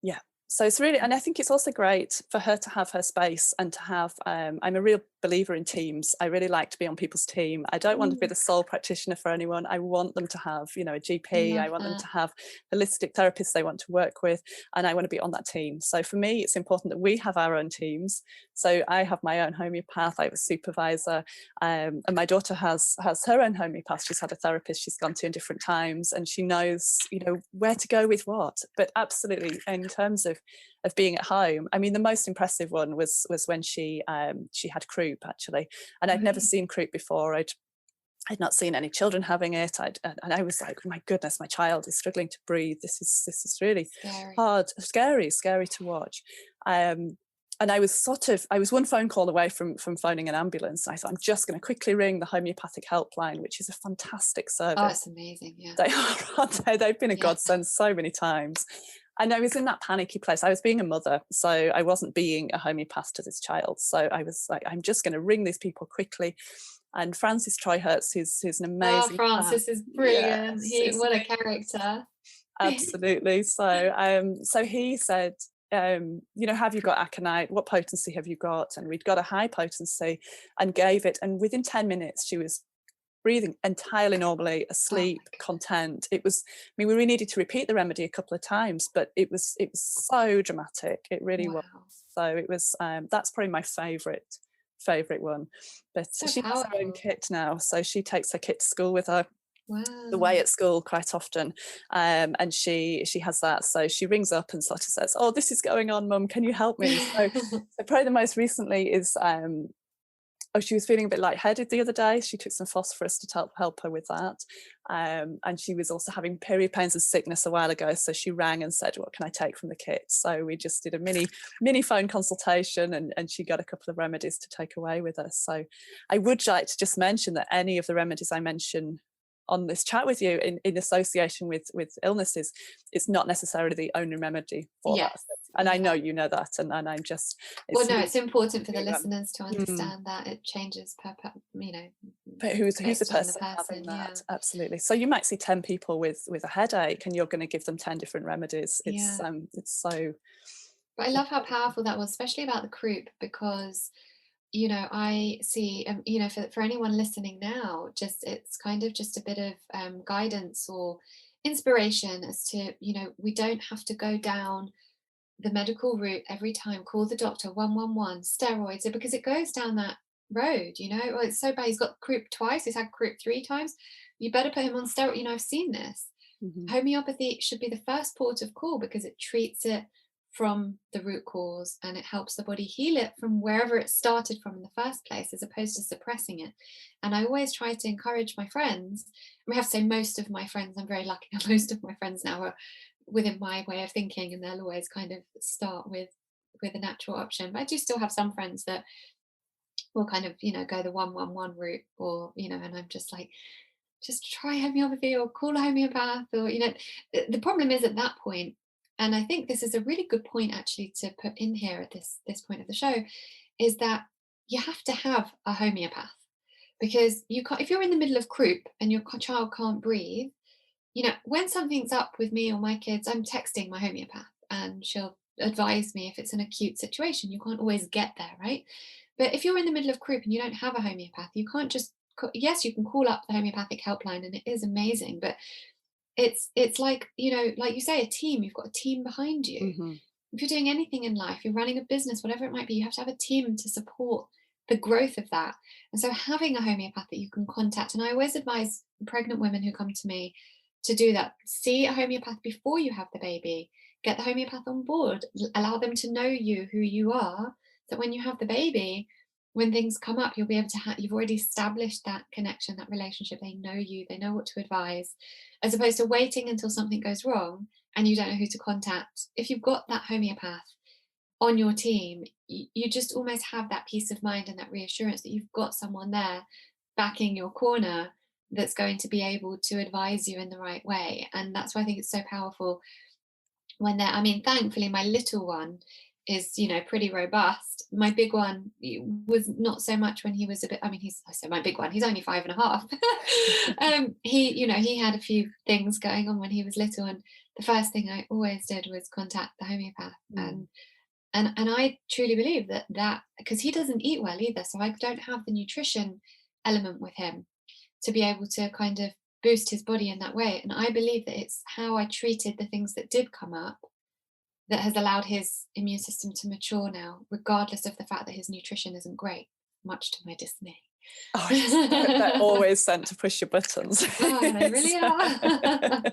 Yeah. So it's really, and I think it's also great for her to have her space and to have, I'm a real believer in teams. I really like to be on people's team. I don't want to be Mm, the sole practitioner for anyone. I want them to have, you know, a I GP. I love want them that. to have holistic therapists they want to work with, and I want to be on that team. So for me, it's important that we have our own teams. So I have my own homeopath. I have a supervisor, and my daughter has her own homeopath. She's had a therapist she's gone to in different times, and she knows, you know, where to go with what. But absolutely, in terms of being at home, I mean, the most impressive one was when she had croup, actually, and I'd never Right. seen croup before. I'd not seen any children having it. And I was like, oh my goodness, my child is struggling to breathe. This is really Scary. hard, scary to watch. And I was one phone call away from phoning an ambulance. And I thought, I'm just going to quickly ring the homeopathic helpline, which is a fantastic Oh, service. it's amazing. Yeah. They are, aren't they? They've been a Yeah. godsend so many times. And I was in that panicky place. I was being a mother, so I wasn't being a homeopath to this child. So I was like, I'm just going to ring these people quickly. And Francis Troy Hertz, who's an Oh, amazing Francis is brilliant. yes, What a character. absolutely. So he said, you know, have you got aconite? What potency have you got? And we'd got a high potency and gave it. And within 10 minutes, she was breathing entirely normally, asleep, content. It was, I mean, we really needed to repeat the remedy a couple of times, but it was so dramatic. It really was. Wow. So it was, that's probably my favorite one. But So she has her own powerful. kit now, so she takes her kit to school with her, Wow. away at school quite often, and she has that. So she rings up and sort of says, oh, this is going on, mum, can you help me? So probably the most recently is, oh, she was feeling a bit lightheaded the other day. She took some phosphorus to help her with that. And she was also having period pains and sickness a while ago. So she rang and said, what can I take from the kit? So we just did a mini phone consultation, and she got a couple of remedies to take away with her. So I would like to just mention that any of the remedies I mention on this chat with you in association with illnesses, it's not necessarily the only remedy for Yes. that. And I know you know that, and I'm just, Well, no, really, it's important for the really, listeners to understand that it changes you know, but who's the based on the person having person. Yeah. that? Absolutely. So you might see 10 people with a headache, and you're going to give them 10 different remedies. Yeah. It's so, But I love how powerful that was, especially about the croup, because you know, I see, you know, for anyone listening now, just it's kind of just a bit of guidance or inspiration as to, you know, we don't have to go down the medical route every time, call the doctor 111, steroids, because it goes down that road, you know. Oh, it's so bad. He's got croup twice, he's had croup 3 times. You better put him on steroid. You know, I've seen this. mhm. Homeopathy should be the first port of call because it treats it from the root cause and it helps the body heal it from wherever it started from in the first place, as opposed to suppressing it. And I always try to encourage my friends. I have to say most of my friends, I'm very lucky that most of my friends now are within my way of thinking, and they'll always kind of start with a natural option. But I do still have some friends that will kind of, you know, go the 111 route, or, you know, and I'm just like, just try homeopathy or call a homeopath, or, you know, the problem is at that point, and I think this is a really good point actually to put in here at this point of the show, is that you have to have a homeopath, because you can't, if you're in the middle of croup and your child can't breathe, you know, when something's up with me or my kids, I'm texting my homeopath and she'll advise me if it's an acute situation. You can't always get there, right? But if you're in the middle of croup and you don't have a homeopath, you can't just, yes, you can call up the homeopathic helpline and it is amazing, but it's like, you know, like you say, a team. You've got a team behind you. Mhm. If you're doing anything in life, you're running a business, whatever it might be, you have to have a team to support the growth of that. And so having a homeopath that you can contact, and I always advise pregnant women who come to me to do that. See a homeopath before you have the baby. Get the homeopath on board. Allow them to know you, who you are, so when you have the baby, when things come up, you'll be able to you've already established that connection, that relationship. They know you, they know what to advise, as opposed to waiting until something goes wrong and you don't know who to contact. If you've got that homeopath on your team, you just almost have that peace of mind and that reassurance that you've got someone there backing your corner, that's going to be able to advise you in the right way. And that's why I think it's so powerful when they're, I mean, thankfully my little one is, you know, pretty robust. My big one was not so much when he was a bit, I mean, I say my big one, he's only 5.5. He, you know, he had a few things going on when he was little, and the first thing I always did was contact the homeopath. And I truly believe that because he doesn't eat well either, so I don't have the nutrition element with him to be able to kind of boost his body in that way. And I believe that it's how I treated the things that did come up that has allowed his immune system to mature now, regardless of the fact that his nutrition isn't great, much to my dismay. Oh, they're always sent to push your buttons. Oh, they really are.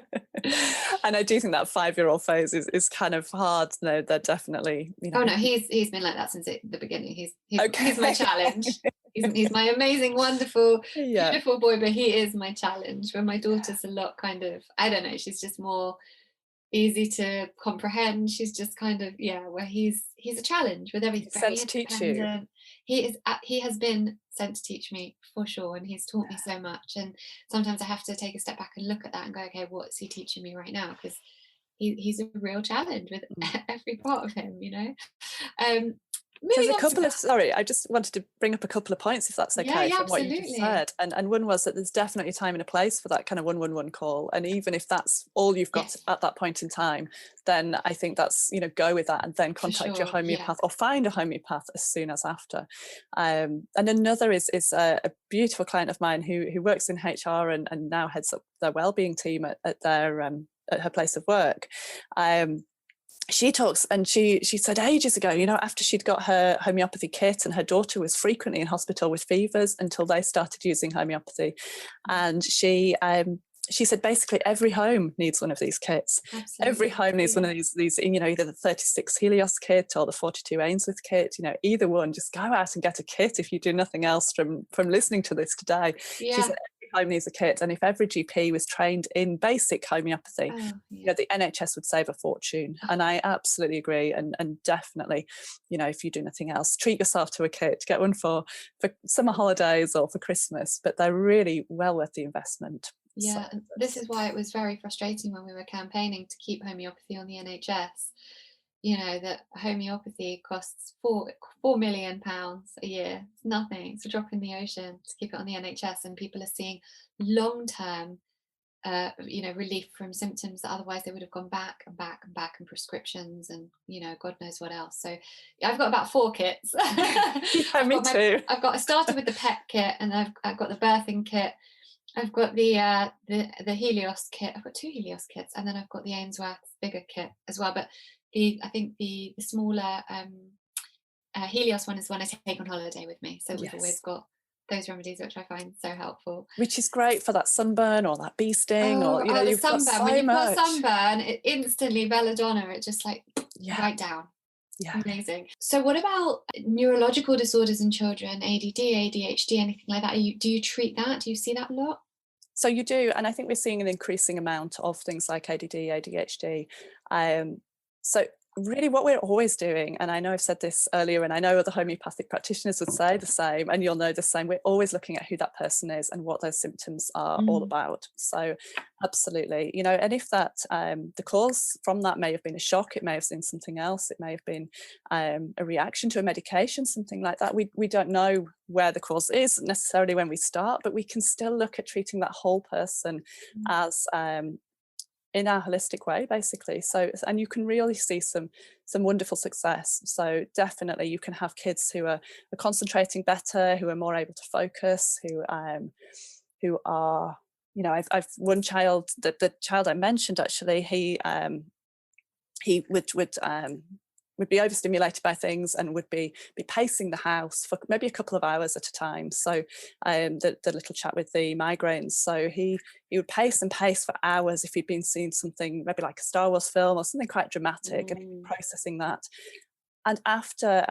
And I do think that 5-year-old phase is kind of hard. No, they're definitely, you know. Oh no, he's been like that since the beginning. He's my challenge. He's my amazing, wonderful, beautiful boy, but he is my challenge. When my daughter's a lot kind of, I don't know, she's just more easy to comprehend. She's just kind of, where he's a challenge with everything. Sent to teach you. He has been sent to teach me for sure, and he's taught me so much. And sometimes I have to take a step back and look at that and go, okay, what's he teaching me right now? Because he's a real challenge with every part of him, you know. There's a couple of, sorry, I just wanted to bring up a couple of points, if that's okay, from what you just said. And one was that there's definitely a time and a place for that kind of 111 call. And even if that's all you've got at that point in time, then I think that's, you know, go with that and then contact your homeopath or find a homeopath as soon as after. And another is a beautiful client of mine who works in HR and now heads up their wellbeing team at her place of work. She talks, and she said ages ago, you know, after she'd got her homeopathy kit, and her daughter was frequently in hospital with fevers until they started using homeopathy. And she said basically every home needs one of these kits. Absolutely. Every home needs one of these, you know, either the 36 Helios kit or the 42 Ainsworth kit, you know, either one. Just go out and get a kit if you do nothing else from listening to this today. She said every home needs a kit, and if every GP was trained in basic homeopathy, you know, the NHS would save a fortune. And I absolutely agree, and definitely, you know, if you do nothing else, treat yourself to a kit, get one for summer holidays or for Christmas, but they're really well worth the investment. Yeah, and this is why it was very frustrating when we were campaigning to keep homeopathy on the NHS. You know, that homeopathy costs £4 million a year. It's nothing. It's a drop in the ocean to keep it on the NHS, and people are seeing long-term, you know, relief from symptoms that otherwise they would have gone back and back and back, and prescriptions and, you know, God knows what else. So I've got about 4 kits. Me too. I started with the pet kit, and I've got the birthing kit. I've got the Helios kit. I've got 2 Helios kits, and then I've got the Ainsworth bigger kit as well. But I think the smaller Helios one is one I take on holiday with me. So we've always got those remedies, which I find so helpful. Which is great for that sunburn or that bee sting, or, you know, you've got so when you've got sunburn, it instantly belladonna. It just like right down. Yeah. Amazing. So what about neurological disorders in children, ADD, ADHD, anything like that? Do you treat that? Do you see that a lot? So you do, and I think we're seeing an increasing amount of things like ADD, ADHD. So really what we're always doing, and I know I've said this earlier, and I know other homeopathic practitioners would say the same, and you'll know the same, we're always looking at who that person is and what those symptoms are all about. So absolutely, you know, and if that the cause from that may have been a shock, it may have been something else, it may have been a reaction to a medication, something like that. We don't know where the cause is necessarily when we start, but we can still look at treating that whole person as in our holistic way, basically. So, and you can really see some wonderful success. So definitely you can have kids who are concentrating better, who are more able to focus, who are, you know, I've one child, the child I mentioned, actually, he would be overstimulated by things and would be pacing the house for maybe a couple of hours at a time. So the little chap with the migraines, so he would pace and pace for hours if he'd been seeing something maybe like a Star Wars film or something quite dramatic, and he'd be processing that. And after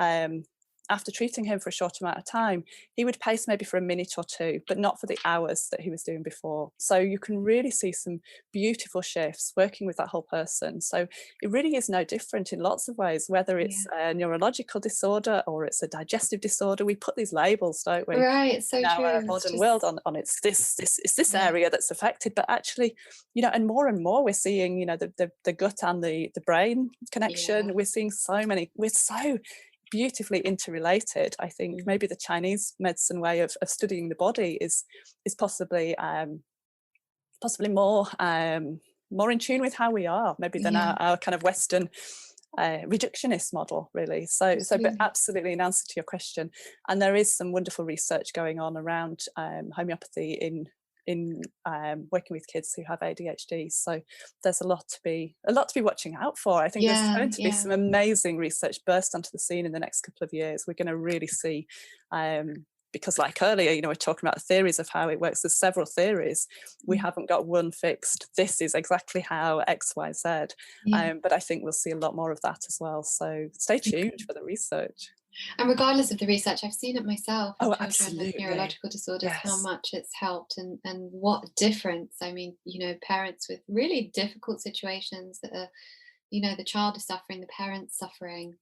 after treating him for a short amount of time, he would pace maybe for a minute or two, but not for the hours that he was doing before. So you can really see some beautiful shifts working with that whole person. So it really is no different in lots of ways, whether it's a neurological disorder or it's a digestive disorder. We put these labels, don't we? Right, so in our true. modern world on it's this area that's affected, but actually, and more we're seeing, the gut and the brain connection. We're seeing we're so beautifully interrelated. I think maybe the Chinese medicine way of studying the body is possibly more in tune with how we are, maybe than our kind of Western reductionist model, really. But absolutely, in answer to your question, and there is some wonderful research going on around homeopathy in working with kids who have ADHD. So there's a lot to be watching out for. I think there's going to be some amazing research burst onto the scene in the next couple of years. We're going to really see, because like earlier, we're talking about theories of how it works. There's several theories. We haven't got one fixed, this is exactly how X, Y, Z. But I think we'll see a lot more of that as well. So stay tuned for the research. And regardless of the research, I've seen it myself in children absolutely. with neurological disorders, how much it's helped and what difference. I mean, parents with really difficult situations that are, the child is suffering, the parents suffering,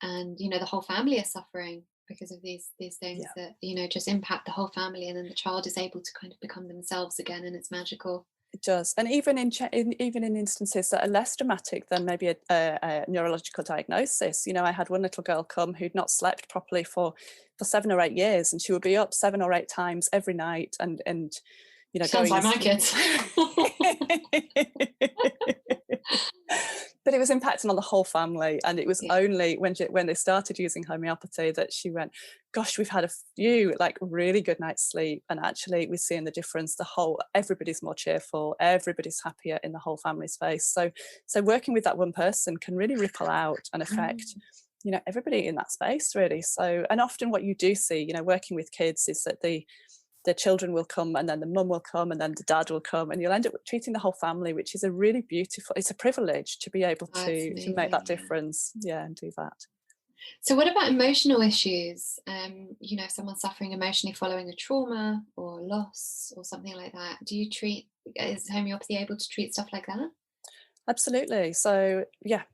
and, the whole family is suffering because of these things that, just impact the whole family, and then the child is able to kind of become themselves again, and it's magical. It does, and even in instances that are less dramatic than maybe a neurological diagnosis. I had one little girl come who'd not slept properly for 7 or 8 years, and she would be up 7 or 8 times every night, and sounds like my kids. But it was impacting on the whole family, and it was only when they started using homeopathy that she went, gosh, we've had a few really good night's sleep, and actually we're seeing the difference. Everybody's more cheerful, everybody's happier in the whole family space. So working with that one person can really ripple out and affect everybody in that space, really. So, and often what you do see, working with kids, is that the children will come, and then the mum will come, and then the dad will come, and you'll end up treating the whole family, which is it's a privilege to be able to make that difference, and do that. So what about emotional issues? Someone suffering emotionally following a trauma or loss or something like that. Is homeopathy able to treat stuff like that? Absolutely. So I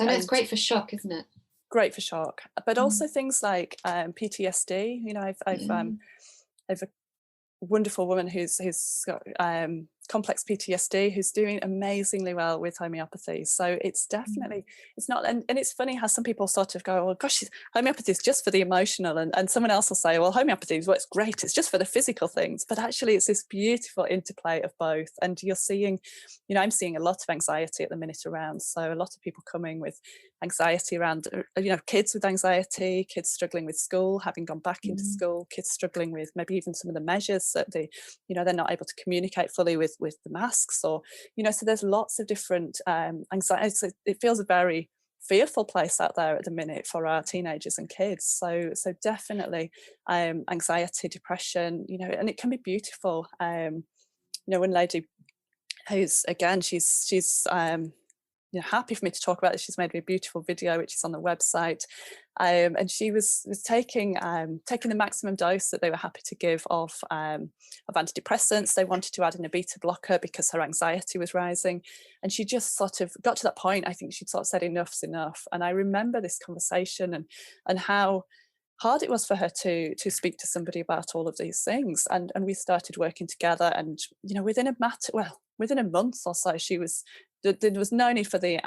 know it's great for shock, isn't it? Great for shock, but also things like PTSD. I've a wonderful woman who's got complex PTSD, who's doing amazingly well with homeopathy. So it's definitely, it's not, and it's funny how some people sort of go, well, gosh, homeopathy is just for the emotional, and someone else will say, well, homeopathy is what's great, it's just for the physical things. But actually it's this beautiful interplay of both. And you're seeing, I'm seeing a lot of anxiety at the minute around. So a lot of people coming with anxiety around, kids with anxiety, kids struggling with school, having gone back into school, kids struggling with maybe even some of the measures that they're not able to communicate fully with the masks, or so there's lots of different anxiety. So it feels a very fearful place out there at the minute for our teenagers and kids. So definitely anxiety, depression, and it can be beautiful. One lady who's, again, she's happy for me to talk about this. She's made me a beautiful video, which is on the website. And she was taking the maximum dose that they were happy to give of antidepressants. They wanted to add in a beta blocker because her anxiety was rising. And she just sort of got to that point. I think she'd sort of said, enough's enough. And I remember this conversation and how hard it was for her to speak to somebody about all of these things. And we started working together, and within a month or so, there was no need for the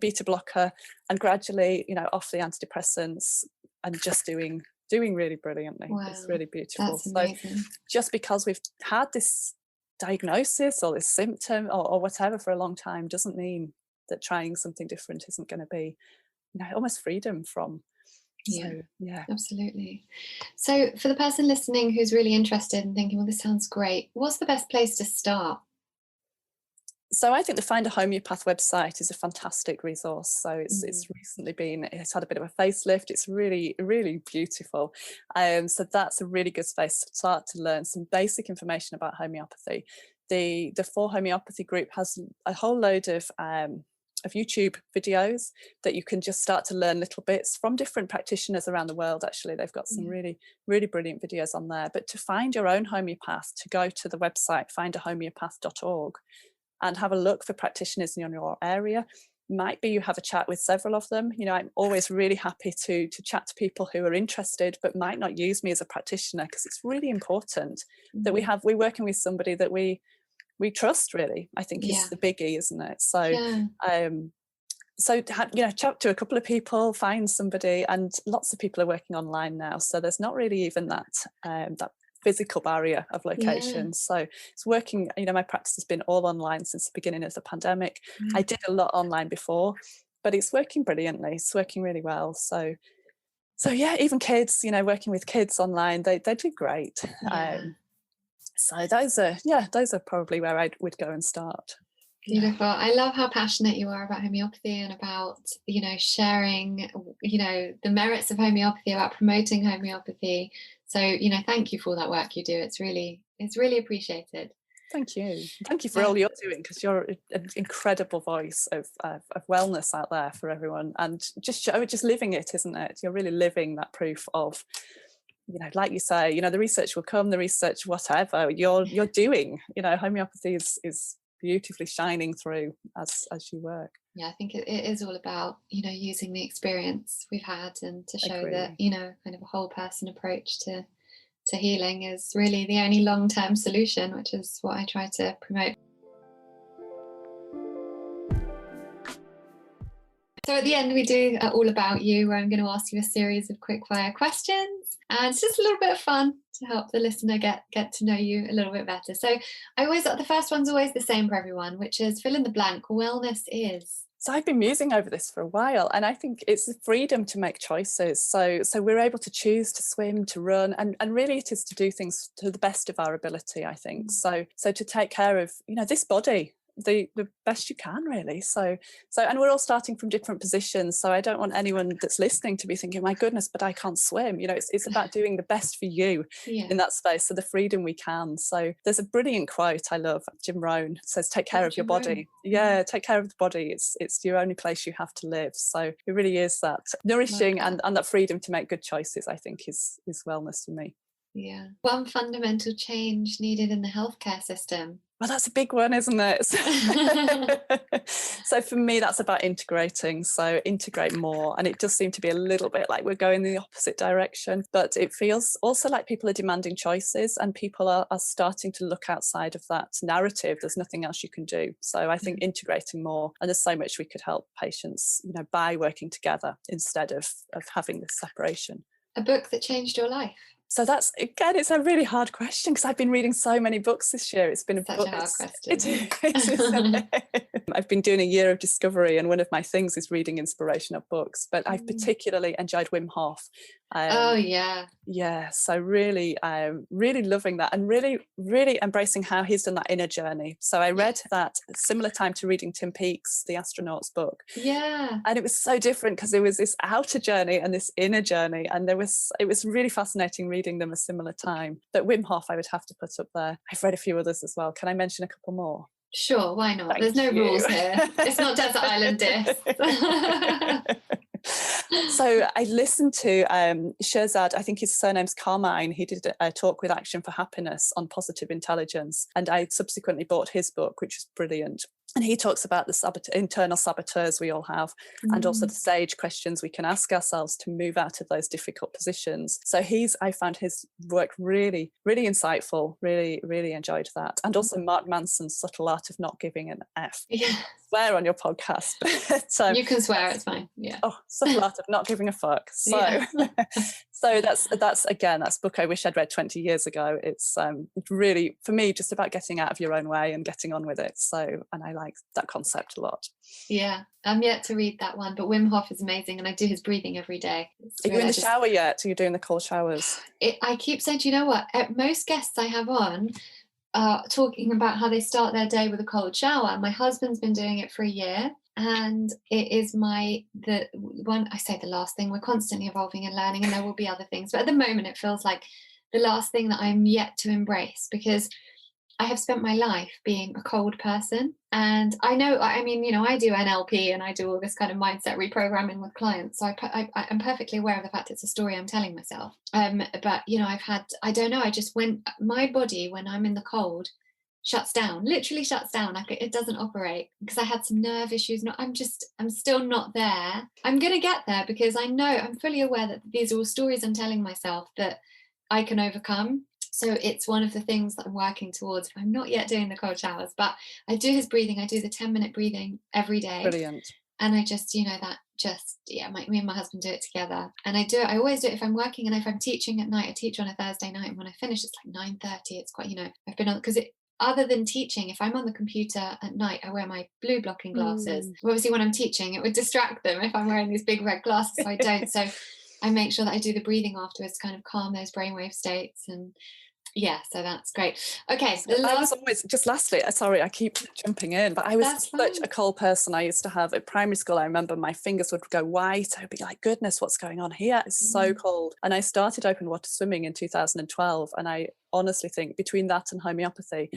beta blocker, and gradually off the antidepressants, and just doing really brilliantly. Wow, it's really beautiful. That's amazing. So just because we've had this diagnosis or this symptom or whatever for a long time doesn't mean that trying something different isn't going to be almost freedom from. Absolutely. So for the person listening who's really interested and thinking, well, this sounds great, what's the best place to start? So I think the Find a Homeopath website is a fantastic resource. So it's it's had a bit of a facelift. It's really, really beautiful. So that's a really good space to start to learn some basic information about homeopathy. The For Homeopathy group has a whole load of YouTube videos that you can just start to learn little bits from different practitioners around the world. Actually, they've got some really, really brilliant videos on there. But to find your own homeopath, to go to the website findahomeopath.org and have a look for practitioners in your area. Might be you have a chat with several of them. You know, I'm always really happy to chat to people who are interested but might not use me as a practitioner, because it's really important that we're working with somebody that we trust, really. I think is the biggie, isn't it? So chat to a couple of people, find somebody, and lots of people are working online now, so there's not really even that physical barrier of location. So it's working, you know, my practice has been all online since the beginning of the pandemic. I did a lot online before, but it's working brilliantly. It's working really well. So yeah, even kids, you know, working with kids online, they do great. So those are probably where I would go and start. Beautiful. I love how passionate you are about homeopathy and about, you know, sharing, you know, the merits of homeopathy, about promoting homeopathy. So, you know, thank you for all that work you do. It's really appreciated. Thank you for all you're doing, because you're an incredible voice of wellness out there for everyone, and just living it, isn't it? You're really living that proof of, you know, like you say, you know, the research will come, the research, whatever you're doing, you know, homeopathy is beautifully shining through as you work. Yeah, I think it is all about, you know, using the experience we've had and to show that, you know, kind of a whole person approach to healing is really the only long-term solution, which is what I try to promote. So at the end, we do all about you, where I'm going to ask you a series of quick-fire questions, and it's just a little bit of fun to help the listener get to know you a little bit better. So the first one's always the same for everyone, which is fill in the blank. Wellness is. So I've been musing over this for a while, and I think it's the freedom to make choices. So we're able to choose to swim, to run, and really it is to do things to the best of our ability, I think. So to take care of, you know, this body the best you can, really. So and we're all starting from different positions, so I don't want anyone that's listening to be thinking, my goodness, but I can't swim. You know, it's about doing the best for you in that space, so the freedom we can. So there's a brilliant quote I love. Jim Rohn says, take care of your body. Take care of the body. It's your only place you have to live. So it really is that nourishing and that freedom to make good choices, I think, is wellness for me. Yeah. One fundamental change needed in the healthcare system. Well, that's a big one, isn't it? So for me, that's about integrating. So integrate more. And it does seem to be a little bit like we're going in the opposite direction. But it feels also like people are demanding choices, and people are starting to look outside of that narrative. There's nothing else you can do. So I think integrating more. And there's so much we could help patients, you know, by working together instead of having this separation. A book that changed your life? So that's, again, it's a really hard question, because I've been reading so many books this year. It's been such a hard question. I've been doing a year of discovery, and one of my things is reading inspirational books. But I've particularly enjoyed Wim Hof. So really loving that, and really embracing how he's done that inner journey. So I read that similar time to reading Tim Peake's The Astronaut's book, and it was so different, because it was this outer journey and this inner journey, and it was really fascinating reading them a similar time. But Wim Hof I would have to put up there. I've read a few others as well. Can I mention a couple more? Sure, why not? There's no rules here. It's not Desert Island Disc. So I listened to Shirzad, I think his surname's Carmine. He did a talk with Action for Happiness on positive intelligence, and I subsequently bought his book, which is brilliant. And he talks about the internal saboteurs we all have, and also the sage questions we can ask ourselves to move out of those difficult positions. So I found his work really, really insightful, really, really enjoyed that. And also Mark Manson's Subtle Art of Not Giving an F. Yeah. Swear on your podcast. But, you can swear, it's fine. Yeah. Oh, Subtle Art of Not Giving a Fuck. So so that's a book I wish I'd read 20 years ago. It's really, for me, just about getting out of your own way and getting on with it. So, and I like that concept a lot. Yeah, I'm yet to read that one, but Wim Hof is amazing, and I do his breathing every day. Are you in the shower yet? Are you doing the cold showers? I keep saying, do you know what? Most guests I have on talking about how they start their day with a cold shower. My husband's been doing it for a year, and it is the last thing. We're constantly evolving and learning, and there will be other things, but at the moment it feels like the last thing that I'm yet to embrace, because I have spent my life being a cold person. And I know, I mean, you know, I do NLP and I do all this kind of mindset reprogramming with clients. So I'm perfectly aware of the fact it's a story I'm telling myself. But, you know, I don't know, my body, when I'm in the cold, shuts down, literally shuts down. It doesn't operate because I had some nerve issues. I'm still not there. I'm going to get there because I'm fully aware that these are all stories I'm telling myself that I can overcome. So it's one of the things that I'm working towards. I'm not yet doing the cold showers, but I do his breathing. I do the 10-minute breathing every day. Brilliant. And I just, you know, me and my husband do it together. And I always do it if I'm working, and if I'm teaching at night. I teach on a Thursday night, and when I finish, it's like 9:30. It's quite, you know, I've been on, because other than teaching, if I'm on the computer at night, I wear my blue blocking glasses. Obviously, when I'm teaching, it would distract them if I'm wearing these big red glasses, so I don't. So I make sure that I do the breathing afterwards to kind of calm those brainwave states. And yeah, so that's great. Okay, so I was always, just lastly, sorry, I keep jumping in, but I was such a cold person. I used to have, at primary school, I remember my fingers would go white. I'd be like, goodness, what's going on here? It's so cold. And I started open water swimming in 2012. And I honestly think between that and homeopathy,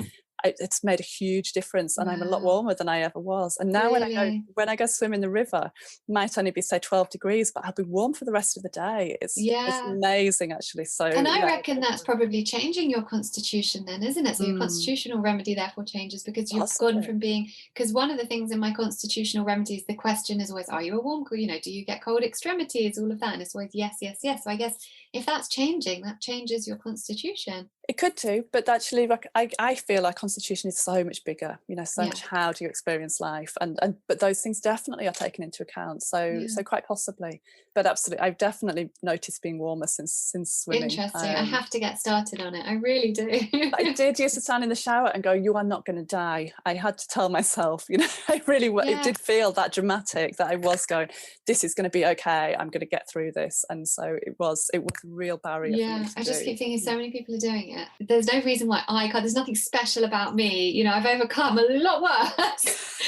it's made a huge difference, and I'm a lot warmer than I ever was. And now Really? when I go swim in the river, it might only be say 12 degrees, but I'll be warm for the rest of the day. It's amazing, actually. So, and I reckon that's probably changing your constitution then, isn't it? So your constitutional remedy therefore changes, because you've gone from being, because one of the things in my constitutional remedies, the question is always, are you a warm, you know, do you get cold extremities, all of that, and it's always yes, yes, yes. So I guess if that's changing, that changes your constitution. It could do, but actually, I feel our constitution is so much bigger. You know, so much. How do you experience life? And but those things definitely are taken into account. So quite possibly, but absolutely, I've definitely noticed being warmer since swimming. Interesting. I have to get started on it. I really do. I did used to stand in the shower and go, "You are not going to die." I had to tell myself, you know, it did feel that dramatic, that I was going, "This is going to be okay. I'm going to get through this." And so it was a real barrier. Yeah, I just keep thinking so many people are doing it. There's no reason why I can't. There's nothing special about me. You know, I've overcome a lot worse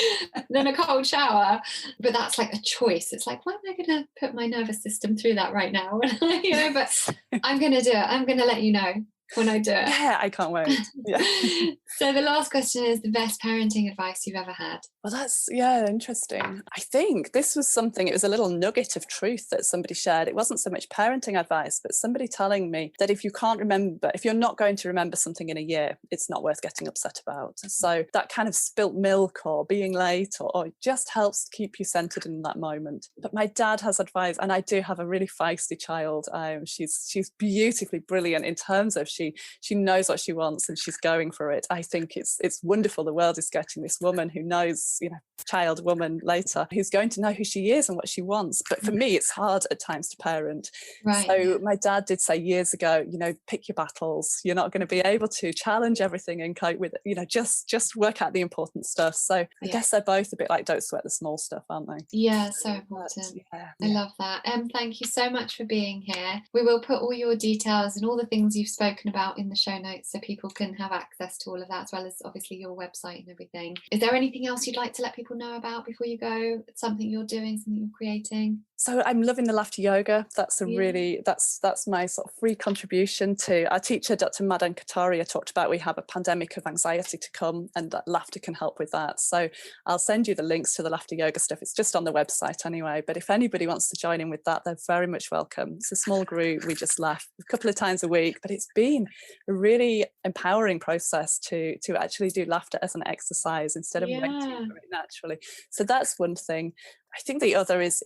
than a cold shower. But that's like a choice. It's like, why am I going to put my nervous system through that right now? You know, but I'm going to do it. I'm going to let you know when I do it. Yeah, I can't wait. Yeah. So the last question is the best parenting advice you've ever had. Well, that's, interesting. I think this was something, it was a little nugget of truth that somebody shared. It wasn't so much parenting advice, but somebody telling me that if you're not going to remember something in a year, it's not worth getting upset about. So that kind of spilt milk or being late or it just helps keep you centered in that moment. But my dad has advice, and I do have a really feisty child. She's beautifully brilliant in terms of she knows what she wants and she's going for it. I think it's wonderful. The world is getting this woman who knows, child, woman later, who's going to know who she is and what she wants. But for me, it's hard at times to parent. Right. So my dad did say years ago, pick your battles. You're not going to be able to challenge everything and cope with it. Just work out the important stuff. So I guess they're both a bit like, don't sweat the small stuff, aren't they? Yeah, so important. I love that. Thank you so much for being here. We will put all your details and all the things you've spoken about in the show notes so people can have access to all of that, as well as obviously your website and everything. Is there anything else you'd like to let people know about before you go? Something you're doing, something you're creating? So I'm loving the laughter yoga. That's that's my sort of free contribution to our teacher, Dr. Madan Kataria, talked about we have a pandemic of anxiety to come and that laughter can help with that. So I'll send you the links to the laughter yoga stuff. It's just on the website anyway. But if anybody wants to join in with that, they're very much welcome. It's a small group. We just laugh a couple of times a week, but it's been a really empowering process to actually do laughter as an exercise instead of waiting for it naturally. So that's one thing. I think the other is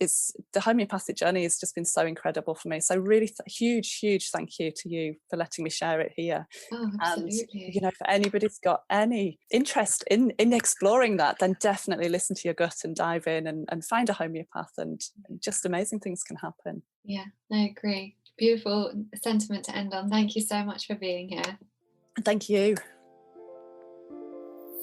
the homeopathic journey has just been so incredible for me. So really huge thank you to you for letting me share it here. Oh, absolutely. And, if anybody's got any interest in exploring that, then definitely listen to your gut and dive in and find a homeopath, and just amazing things can happen. Yeah, I agree. Beautiful sentiment to end on. Thank you so much for being here. Thank you.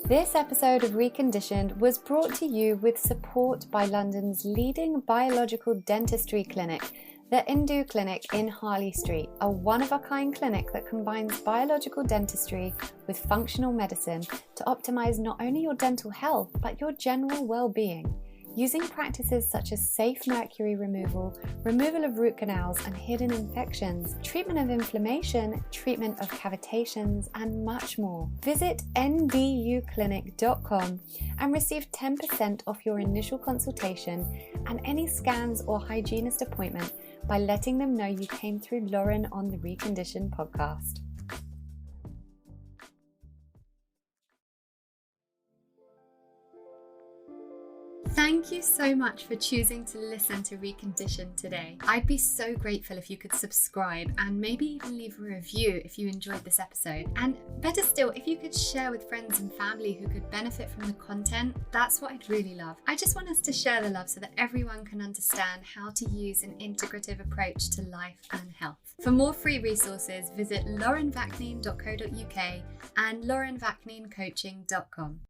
This episode of Reconditioned was brought to you with support by London's leading biological dentistry clinic, the Indu Clinic in Harley Street, a one-of-a-kind clinic that combines biological dentistry with functional medicine to optimize not only your dental health, but your general well-being. Using practices such as safe mercury removal, removal of root canals and hidden infections, treatment of inflammation, treatment of cavitations, and much more. Visit nduclinic.com and receive 10% off your initial consultation and any scans or hygienist appointment by letting them know you came through Lauren on the Reconditioned podcast. Thank you so much for choosing to listen to Reconditioned today. I'd be so grateful if you could subscribe and maybe even leave a review if you enjoyed this episode. And better still, if you could share with friends and family who could benefit from the content, that's what I'd really love. I just want us to share the love so that everyone can understand how to use an integrative approach to life and health. For more free resources, visit laurenvaknine.co.uk and laurenvakninecoaching.com.